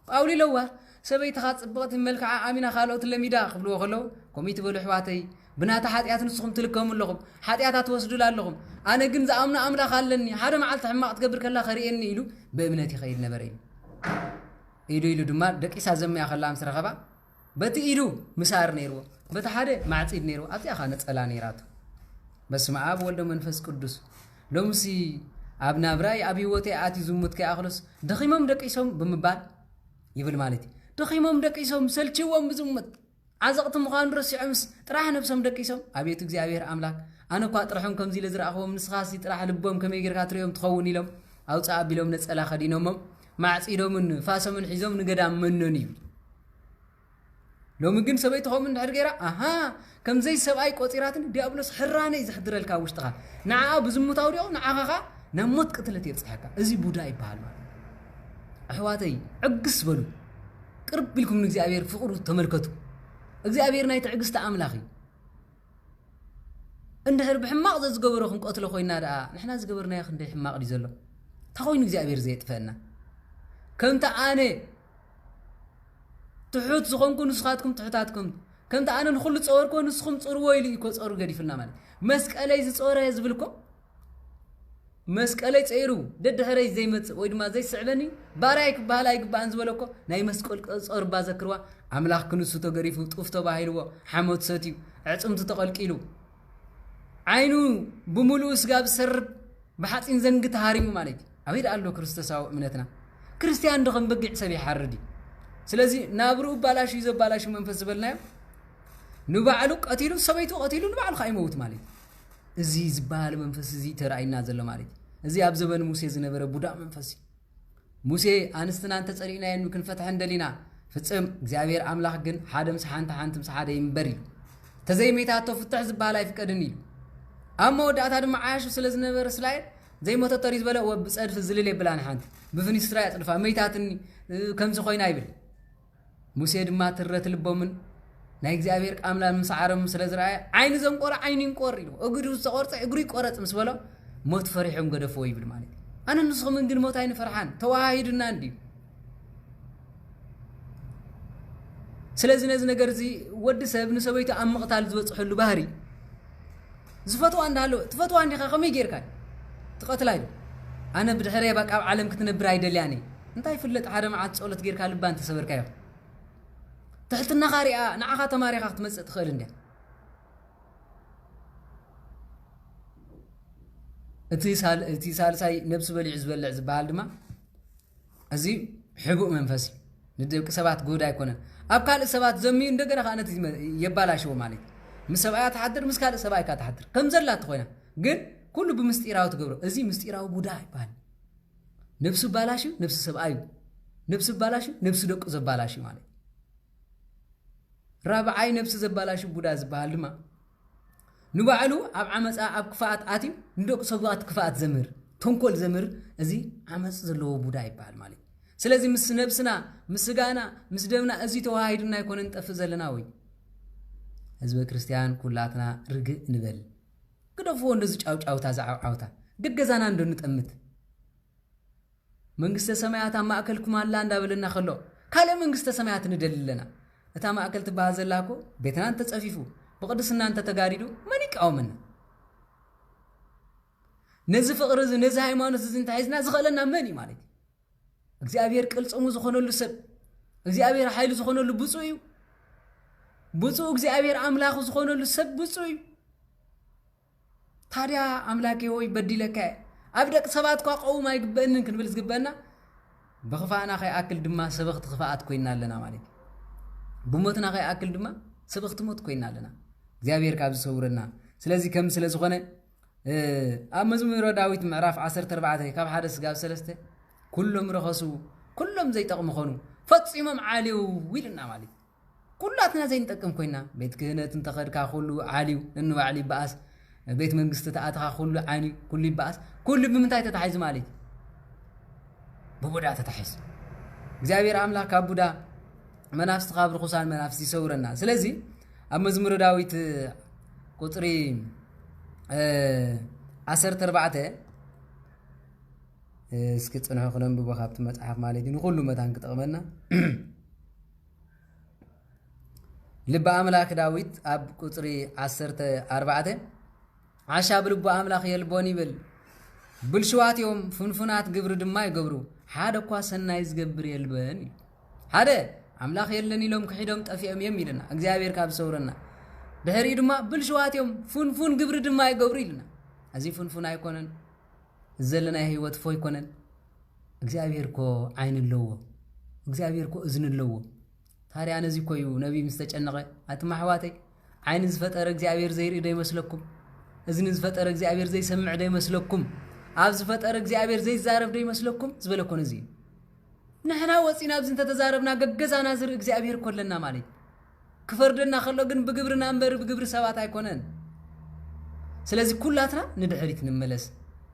باولي لوه سبيت خاص بقت الملكع امينه خالوت لميدا خبلو خلو كوميت بلو حواتي بناتا حاتيات نسخم تلكم لكم حاتيات توسدوا لالكم انا جن زامنا املاخ علني حدا معلت حماق تقبر كلا خريني يلو بامنتي خير نبرين يلو دما دقيسا زميا خلا امس رخبا بتي يلو مسار نيرو بتا حدا معصيد نيرو ابي اخا نصلا نيرات بسم اب ولد منفس قدوس لومسي ابنا براي ابي وتي اتي زمت كاخلص دخيمم دقيسوم بمبال يبل مالتي دخيمم دقيسوم سلچوم بزمت عزقت مخان رسي عمس طرح نفسهم دقيسوم ابيت እግዚአብሔር አምላክ انا كو طرحهم كمزي لزرعهم نسخاسي طرح لبهم كم يغير كاتريهم تخون يلهم او صابيلهم نصلا خدينهم معصيدهم فاسمن حيزهم نغدام منني لو مجن سبيتهم من حرغيرا كم زي سباي قصيراتن ديابلوس حراني زحدرلكا وشتخا نعا بزمتاو ديو نعاخا نموت قتلت يصحكا ازي بودا يبال احواتي عقس بلو قرب لكم እግዚአብሔር ፍቅሩ ተመልከቱ እግዚአብሔር ናይ ትዕግስት አምላኺ እንደ ህርብ ሕማቅ ዝገበረኹም ቆትለ ኮይና ዳ ንሕና ዝገበርና ይኽንደ ሕማቅ ዲ ዘሎ ተኾይኑ እግዚአብሔር ዘይጥፈና ከምታ ኣነ تحوت زخونكم نسخاتكم تحتاتكم كنت أنا نخل تصوركم نسخم تصوروا إلي يكون تصوروا قدي فينا مالي مسك علي تصورها يزبلكم مسك علي تصيروا دد حري زي مت ويد ما زي سعلني بارايك بالايك بانزبلكم ناي مسكول تصور بازكروا أملاك كنسو تقريف وطفتو باهيلوا حمود ساتيو عصم تتقلقيلو عينو بملو سقاب سرب بحاتين زنق تهاريمو مالك أبيد قال له كريستوساو منتنا كريستيان دخن بقع سبي حردي سلازي نابرو بالاش يزو بالاش منفس بلنا نبعلو قتيلو سبيتو قتيلو نبعلو خايموت مالك ازي زبال منفس زي تراينا زلو مالك ازي ابزبن موسى زنبره بودا منفسي موسى انستنا انت صرينا ينو كنفتح اندلينا فصم እግዚአብሔር አምላክ ግን ሓደም ሰሓንተ ሓንተም ሰሓደ ይምበሪ ተዘይሜታቶ ፍትሕ ዝባል አይፍቀድኒ አማ ወዳታ ድማ ዓያሽ ስለዝነበረ ስላይ ዘይሞተ ተሪዝ በለ ወብጸድፍ ዝልል ይብላን ሓንት ብፍኒስትራ ያጥልፋ ሜታትኒ ከምዚ ኮይና ይብል ሙሴ ድማ ትረት ልቦምን ናይ እግዚአብሔር ቃምላን ምስዓረም ስለዝራይ አይን ዘንቆራ አይን ይንቆር ይሉ እግሩ ተቆርጸ እግሩ ይቆረጽ ምስበለ ሞት ፈሪሕም ገደፎ ይብል ማለት አነ ንስኹም ግን ሞት አይን ፈርሓን ተዋሂድና እንዲ ስለዚህ ነዚህ ነገር እዚ ወድ ሰብ ንሰበይቱ አምቅታል ዝወጽሕሉ ባህሪ ዝፈትዋ እንዳሎ ትፈትዋ እንዲኻ ከመይ ጌርካ ትቀትላይ አነ ብድሕሪያ በቃ ዓለም ክትነብር አይደልያኒ እንታይ ፍለጥ ሓደ መዓት ጸሎት ጌርካ ልባን ተሰበርካዮ تحتنا قارئة نعاها تماريخ تمسك تخيل إنده اتصال ساي نفس بلي عزب العزب هالدما أزي حبوب منفسي نديك سبات جودا يكونن أبكال السبات زمين دقنا خانة يبالا شو مالك مسبعات تحضر مسكال السبعة كتحضر كم زلات خوينا قل كله بمستيراو تقبله أزي مستيراو بودا يبان نفس بالاشو نفس سبعة نفس بالاشو نفس دق زبالاشي مالك رابعاي نفس زبالاش بودا زبال دما نبعلو اب عمص اب كفات اتي ندق سبات كفات زمر تنكل زمر ازي عمص زلو بودا يبال مالي سلازي مس نفسنا مسغانا مسدمنا ازي توحيدنا يكون نطف زلنا وي حزب كريستيان كلاتنا رغ نبل كدفو እንደዚህ ጫውጫውታ ዛዓውታ ገገዛና እንደንጠምት መንግስተ ሰማያት ማእከልኩም አላ እንዳበልና خلو ካለ መንግስተ ሰማያት እንደልለና እታ ማእከል ተባዘላኮ ቤትናን ተጸፊፉ በቅድስና አንተ ተጋሪዱ ማን ይቃወምና ነዚ ፍቅር ነዚ ሃይማኖት ዝንታ አይዝና ዝኸለና ማን ማለት እግዚአብሔር ቅልጽሙ ዝሆነሉ ሰብ እግዚአብሔር ኃይሉ ዝሆነሉ ብጹዩ ብጹ እግዚአብሔር አምላኩ ዝሆነሉ ሰብ ብጹዩ ታዲያ አምላኬ ሆይ በዲለከ አብደቅ ሰባት ቋቆው ማይግበንን ክንብል ዝግበና በخفانا خي አክል ድማ ሰበኽት خفاات ኮይናለና ማለት بموتنا غير أكل دما سبقت موت كوينا لنا እግዚአብሔር ካብ ዝሰውረና ስለዚህ ከም ስለ ዝኾነ አመዝሙረ ዳዊት ምዕራፍ 14 ካብ ሓደ ስጋብ 3 ኩሎም ረኸሱ ኩሎም ዘይጠቅሙ ኾኑ ፈጽሞም ዓሊው ይልና ማለት ኩላትና ዘይንጠቅም ኮይና ቤት ክህነት እንተኸድካ ሁሉ ዓሊው እንዋዕሊ ባስ ቤት መንግስት ተአትኻ ሁሉ ዓኒ ኩሉ ባስ ኩሉ ብምንታይ ተታሕዝ ማለት በቡዳ ተታሕዝ እግዚአብሔር አምላክ ካብ ቡዳ منافس تخابر خصان منافس يسورنا سلازي أما زمر داويت قطري 14 اسكت أنا خلنا ببخابت متحف مالدي نقول متان كتقمنا لب أملاك داويت أب قطري 14 عشاب لب أملاك يلبوني بالشوات يوم فنفنات قبر دما يقبرو حدا قواسنا يزقبر يلباني حدا أملاك يلني لهم كحيدهم تأفيهم يميلنا እግዚአብሔር ካብ ሰውረና ድህሪ ድማ ብልሽዋትዮም ፉንፉን ግብር ድማ ይገብሩልና እዚ ፉንፉን አይኮነን ዘለና ህይወት ፎይ ኮነን እግዚአብሔር ኮ አይን ለዎ እግዚአብሔር ኮ እዝን ለዎ ታዲያ ነዚ ኮዩ ነብይ ምስተጨነቀ አትማህዋተይ አይን ዝፈጠረ እግዚአብሔር ዘይርኢ ደይመስለኩም እዝን ዝፈጠረ እግዚአብሔር ዘይሰምዕ ደይመስለኩም ኣብ ዝፈጠረ እግዚአብሔር ዘይዛረብ ደይመስለኩም ዝበለኮን እዚ نحنا وصينا بزنت تزاربنا غغزانا زر እግዚአብሔር ኮለና ማለት ክፈርደና خلو ግን በግብርና አንበር በግብር ሰባት አይኮነን ስለዚህ ኩላትና ንድሕሪት ንመለስ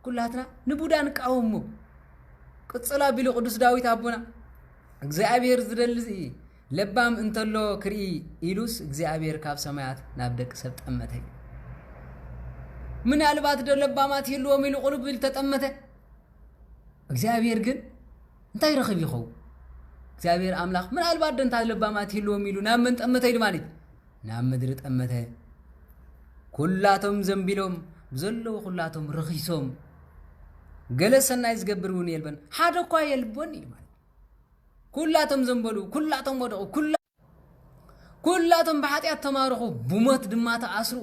ኩላትና ንቡዳን ቃወሙ ቅጽላ ቢሉ ቅዱስ ዳዊት አቡና እግዚአብሔር ዝደልዚ ለባም እንተሎ ክሪ ኢሉስ እግዚአብሔር ካብ ሰማያት ናብ ደቅ ሰብ ጠመተ ምን አልባት ደለባማት ይልዎም ኢሉ ቁልብ ተጠመተ እግዚአብሔር ግን እንታይ ረኽብ ይኸው እግዚአብሔር አምላክ ምን አልባት ደንታ ለባማት ይሉም ይሉ ናምን ጠመተ ይል ማለት ናብ ምድሪ ጠመተ ኩላቶም ዘንቢሎም ዘለው ኩላቶም ረኺሶም ገለሰና ይዝገብሩን የልበን ሓደ እኳ የልቦን ይል ማለት ኩላቶም ዘንበሉ ኩላቶም ወደቁ ኩላቶም በኃጢአት ተማረኹ ብሞት ድማ ተአስሩ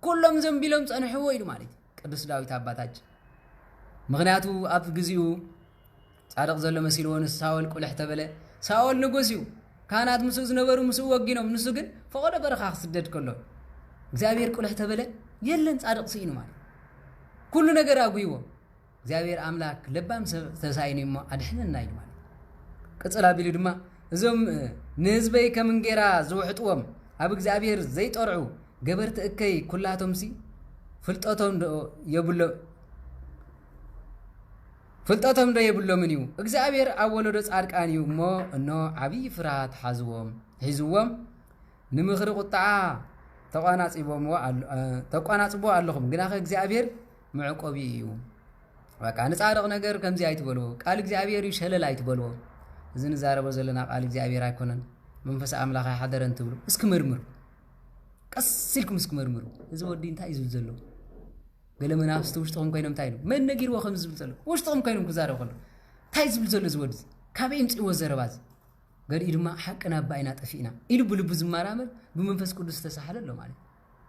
ኩሎም ዘንቢሎም ጸንሕዎ ይል ማለት ቅዱስ ዳዊት አባታችን ምክንያቱ አብ ግዚኡ ጻድቅ ዘሎ መሲሉ ወንስ ሳውል ቁልሕ ተበለ ሳውል ንጉስ እዩ ካህናት ምስ ዝነበሩ ምስ ወጊኖም ንሱ ግን ፈቆደ በረኻ ክስደድ ከሎ እግዚአብሔር ቁልሕ ተበለ የለን ጻድቅ ሲኑ ማለት ኩሉ ነገር አጉይዎ እግዚአብሔር አምላክ ለባም ተሳይኒ ሞ አድሕነና ይል ማለት ቅጽላ ቢሉ ድማ እዞም ንህዝበይ ከምንጌራ ዝውሕጥዎም አብ እግዚአብሔር ዘይጠርዑ ገበርቲ እከይ ኩላቶም ሲ ፍልጠቶም የብሎምን እዩ እግዚአብሔር ኣብ ወለዶ ጻድቃን እዩ እሞ እኖ ዓብይ ፍርሃት ሒዝዎም ንምኽሪ ቁጣዓ ተቋናጽቦ ኣለኹም ግናኸ እግዚአብሔር ምዕቆቢ እዩ በቃ ንጻድቕ ነገር ከምዚ ኣይትበልዎ ቃል እግዚአብሔር እዩ ሸለል ኣይትበልዎ እዚ ንዛረቦ ዘለና ቃል እግዚአብሔር ኣይኮነን መንፈስ ኣምላኽ ኣይሓደረን ትብሉ እስኪ ምርምሩ ቀስ ኢልኩም እስኪ ምርምሩ እዚ ወዲ እንታይ እዩ ዝብል ዘሎ ገለ መናፍስቲ ውሽጥኹም ኮይኖም እንታይ ኢሉ መን ነጊርዎ ከም ዝብል ዘሎ ውሽጥኹም ኮይኖም ክዛረብ ከሎ እንታይ ዝብል ዘሎ ዝወዲ ካበይ እምፅእዎ ዘረባዝ ገሊኡ ድማ ሓቅና ባይና ጠፊእና ኢሉ ብልቡ ዝመራመር ብመንፈስ ቅዱስ ተሳሓለ ኣሎ ማለት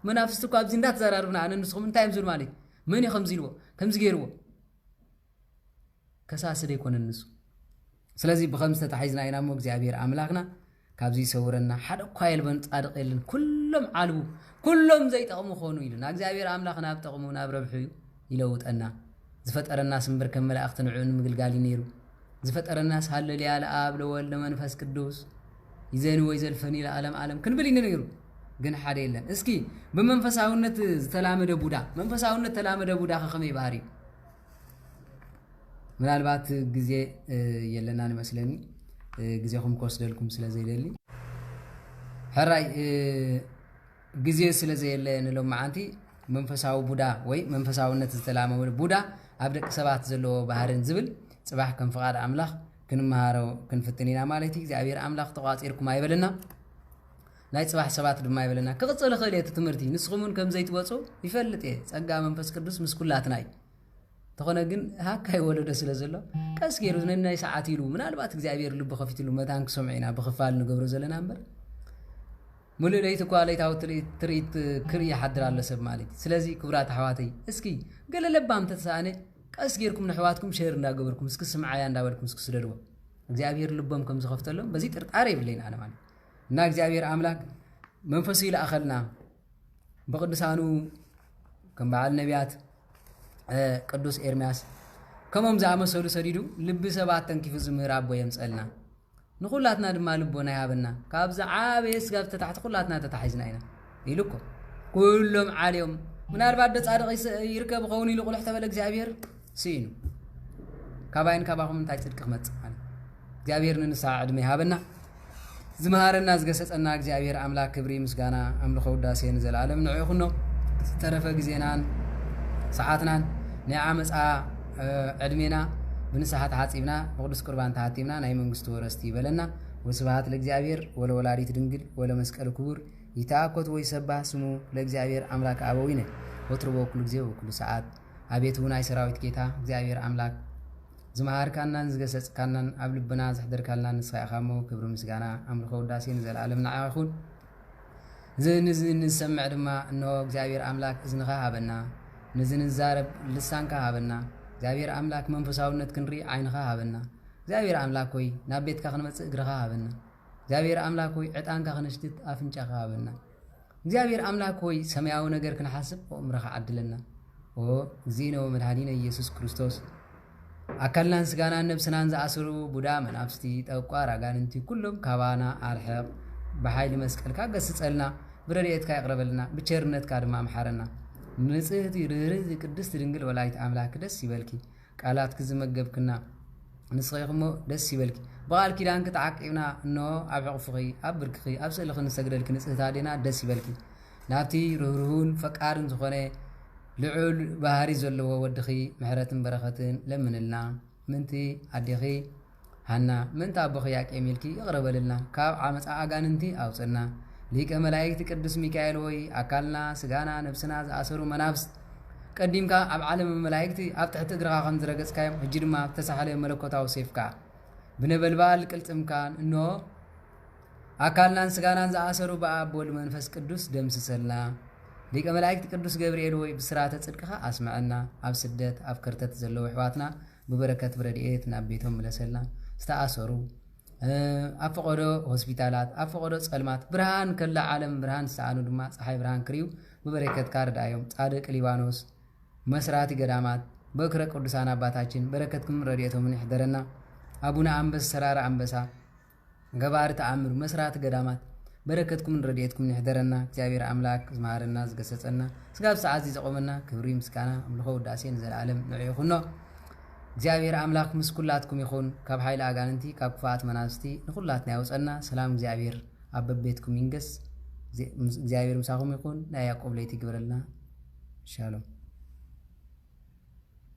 መናፍስቲ እኳ ኣብዚ እንዳተዘራርብና ኣነ ንስኹም እንታይ እዮም ዝብል ማለት መን እዩ ከምዚ ኢልዎ ከምዚ ገይርዎ ከሳስደ ይኮነን ንሱ ስለዚ ብኸምዚ ተታሒዝና ኢና እሞ እግዚአብሔር ኣምላኽና ካብዚ ይሰውረና ሓደ እኳ የልበን ጻድቕ የለን ኩሎም ዓልቡ ኩሎም ዘይጠቕሙ ኾኑ ኢሉና እግዚአብሔር ኣምላኽ ናብ ጠቕሙ ናብ ረብሑ ይለውጠና ዝፈጠረና ስንብር ከም መላእኽቲ ንዕኡን ምግልጋል ነይሩ ዝፈጠረና ሃሌሉያ ለአብ ለወልድ ለመንፈስ ቅዱስ ይዘን ወይ ዘልፈኒ ለዓለም ዓለም ክንብል ይነ ነይሩ ግን ሓደ የለን እስኪ በመንፈሳውነት ዝተላመደ ቡዳ መንፈሳውነት ተላመደ ቡዳ ከመይ ባህሪ ምናልባት ጊዜ የለና ንመስለኒ ጊዜኹም ከወስደልኩም ስለዘይደሊ ሕራይ ጊዜ ስለዘየለ ንሎም መዓንቲ መንፈሳዊ ቡዳ ወይ መንፈሳውነት ዝተላመደ ቡዳ ኣብ ደቂ ሰባት ዘለዎ ባህርን ዝብል ጽባሕ ከም ፍቃድ ኣምላኽ ክንመሃሮ ክንፍትን ኢና ማለት እዩ እግዚአብሔር ኣምላኽ ተቋጺርኩም ኣይበለና ናይ ጽባሕ ሰባት ድማ ይበለና ክቕጽል ኽእል እቲ ትምህርቲ ንስኹምን ከም ዘይትወፁ ይፈልጥ እየ ጸጋ መንፈስ ቅዱስ ምስ ኩላትና እዩ ተኾነ ግን ሃካይ ወለደ ስለ ዘሎ ቀስ ገይሩ ነናይ ሰዓት ኢሉ ምናልባት እግዚአብሔር ልቡ ከፊትሉ መታን ክሰምዕ ኢና ብኽፋል ንገብሮ ዘለና እምበር ሙሉእ ለይቲ እኳ ለይታዊ ትርኢት ክርኢ ይሓድር ኣሎ ሰብ ማለት እዩ ስለዚ ክቡራት ኣሕዋተይ እስኪ ገለ ለባም ተተሳእነ ቀስ ጌርኩም ንሕዋትኩም ሼር እንዳገበርኩም እስኪ ስምዓያ እንዳበልኩም እስኪ ስደድዎ እግዚአብሔር ልቦም ከም ዝኸፍተሎም በዚ ጥርጣሬ የብለይን ኣነ ማለት እና እግዚአብሔር ኣምላክ መንፈሱ ይለኣኸልና ብቅዱሳኑ ከም በዓል ነቢያት ቅዱስ ኤርምያስ ከምኦም ዝኣመሰሉ ሰዲዱ ልቢ ሰባት ተንኪፉ ዝምህር ኣቦ የምፀልና ንኹላትና ድማ ልቦና ይሃበና ካብዚ ዓበየ ስጋብ ተታሕቲ ኩላትና ተታሒዝና ኢና ኢሉ እኮ ኩሎም ዓልዮም ምናልባት ደ ጻድቕ ይርከብ ኸውን ኢሉ ቁልሕ ተበለ እግዚአብሔር ሲኢኑ ካባይን ካባኹም እንታይ ጽድቂ ክመጽእ ማለት እግዚአብሔር ንንስሓ ዕድመ ይሃበና ዝመሃረና ዝገሰጸና እግዚአብሔር ኣምላክ ክብሪ ምስጋና ኣምልኾ ውዳሴ ንዘለዓለም ንዑ ይኹኖ ዝተረፈ ግዜናን ሰዓትናን ናይ ዓመፃ ዕድሜና ብንስሓ ተሓፂብና ብቅዱስ ቁርባን ተሓቲምና ናይ መንግስቱ ወረስቲ ይበለና ወስብሐት ለእግዚአብሔር ወለወላዲት ድንግል ወለመስቀል ክቡር ይተአኮት ወይ ሰባህ ስሙ ለእግዚአብሔር አምላክ አበዊነ ወትሮ በኩሉ ጊዜ በኩሉ ሰዓት አቤቱ ናይ ሰራዊት ጌታ እግዚአብሔር አምላክ ዝመሃርካናን ዝገሰጽካናን ኣብ ልብና ዝሕደርካልናን ንስኻኢኻሞ ክብሪ ምስጋና ኣምልኾ ውዳሴ ንዘለዓለም ንዓኻ ይኹን ንሰምዕ ድማ እነሆ እግዚአብሔር አምላክ እዝንኻ ሃበና ንዝንዛረብ ልሳንካ ሃበና እግዚአብሔር አምላክ መንፈሳውነት ክንርኢ ዓይንኻ ሃበና እግዚአብሔር አምላክ ሆይ ናብ ቤትካ ክንመጽእ እግርኻ ሃበና እግዚአብሔር አምላክ ሆይ ዕጣንካ ክንሽትት አፍንጫኻ ሃበና እግዚአብሔር አምላክ ሆይ ሰማያዊ ነገር ክንሓስብ እምረኻ ዓድለና እግዚእነ ወመድኃኒነ ኢየሱስ ክርስቶስ አካልናን ስጋናን ነብስናን ዝኣስሩ ቡዳ መናፍስቲ ጠቋር አጋንንቲ ኩሎም ካባና አልሐቅ በኃይል መስቀልካ ገስጸልና ብረድኤትካ ይቅረበልና ብቸርነትካ ድማ አምሓረና ንጽህቲ ርህርህቲ ቅድስት ድንግል ወላዲት አምላክ ደስ ይበልኪ ቃላት ክዝመገብክና ንስኺኹሞ ደስ ይበልኪ በቃል ኪዳንክ ተዓቂብና እነሆ ኣብ ሕቑፍኺ ኣብ ብርክኺ ኣብ ስእልኺ ንሰግደልኪ ንጽህታ ዴና ደስ ይበልኪ ናብቲ ርህሩህን ፈቃድን ዝኾነ ልዑል ባህሪ ዘለዎ ወድኺ ምሕረትን በረኸትን ለምንልና ምንቲ ኣዴኺ ሃና ምን ታቦ ያቄ ሚልኪ ይቅረበልና ካብ ዓመፃ አጋንንቲ አውፅና ሊቀ መላእክት ቅዱስ ሚካኤል ሆይ አካልና ስጋና ነፍስና ዝአሰሩ መናፍስት ቀዲምካ ኣብ ዓለም መላእክት ኣብ ትሕቲ እግርኻ ከም ዝረገጽካዮም ሕጂ ድማ ተሳሓለ መለኮታዊ ሰይፍካ ብነበልባል ቅልጥምካን እንሆ አካልናን ስጋናን ዝአሰሩ በአብ ወልድ መንፈስ ቅዱስ ደምስሰልና ሊቀ መላእክት ቅዱስ ገብርኤል ሆይ ብስራተ ጽድቅኻ አስማዐና ኣብ ስደት ኣብ ከርተት ዘለዉ ኣሕዋትና ብበረከት ብረድኤት ናብ ቤቶም መለሰልና ዝተኣሰሩ ኣብ ፈቆዶ ሆስፒታላት ኣብ ፈቆዶ ጸልማት ብርሃን ከላ ዓለም ብርሃን ዝተኣኑ ድማ ፀሓይ ብርሃን ክርዩ ብበረከት ካርዳዮም ጻድቅ ሊባኖስ መስራቲ ገዳማት በክረ ቅዱሳን አባታችን በረከትኩም ረድኤቶምን ይሕደረና አቡነ አንበስ ሰራራ አንበሳ ገባር ተአምር መስራት ገዳማት በረከትኩም ረድኤትኩም ይሕደረና እግዚአብሔር አምላክ ዝማረና ዝገሰጸና ስጋብ ሰዓት ዝቆመና ክብሪ ምስጋና አምልኮ ውዳሴን ዘላለም ንዕዩ ኩኖ እግዚአብሔር አምላክ ምስኩላትኩም ይኹን ካብ ኃይል አጋንንቲ ካብ ክፋት መናፍስቲ ንኹላትና ያውፀና ሰላም እግዚአብሔር አበቤትኩም ይንገስ እግዚአብሔር ምሳኹም ይኹን ናይ ያዕቆብ ለይቲ ግብረልና ሻሎም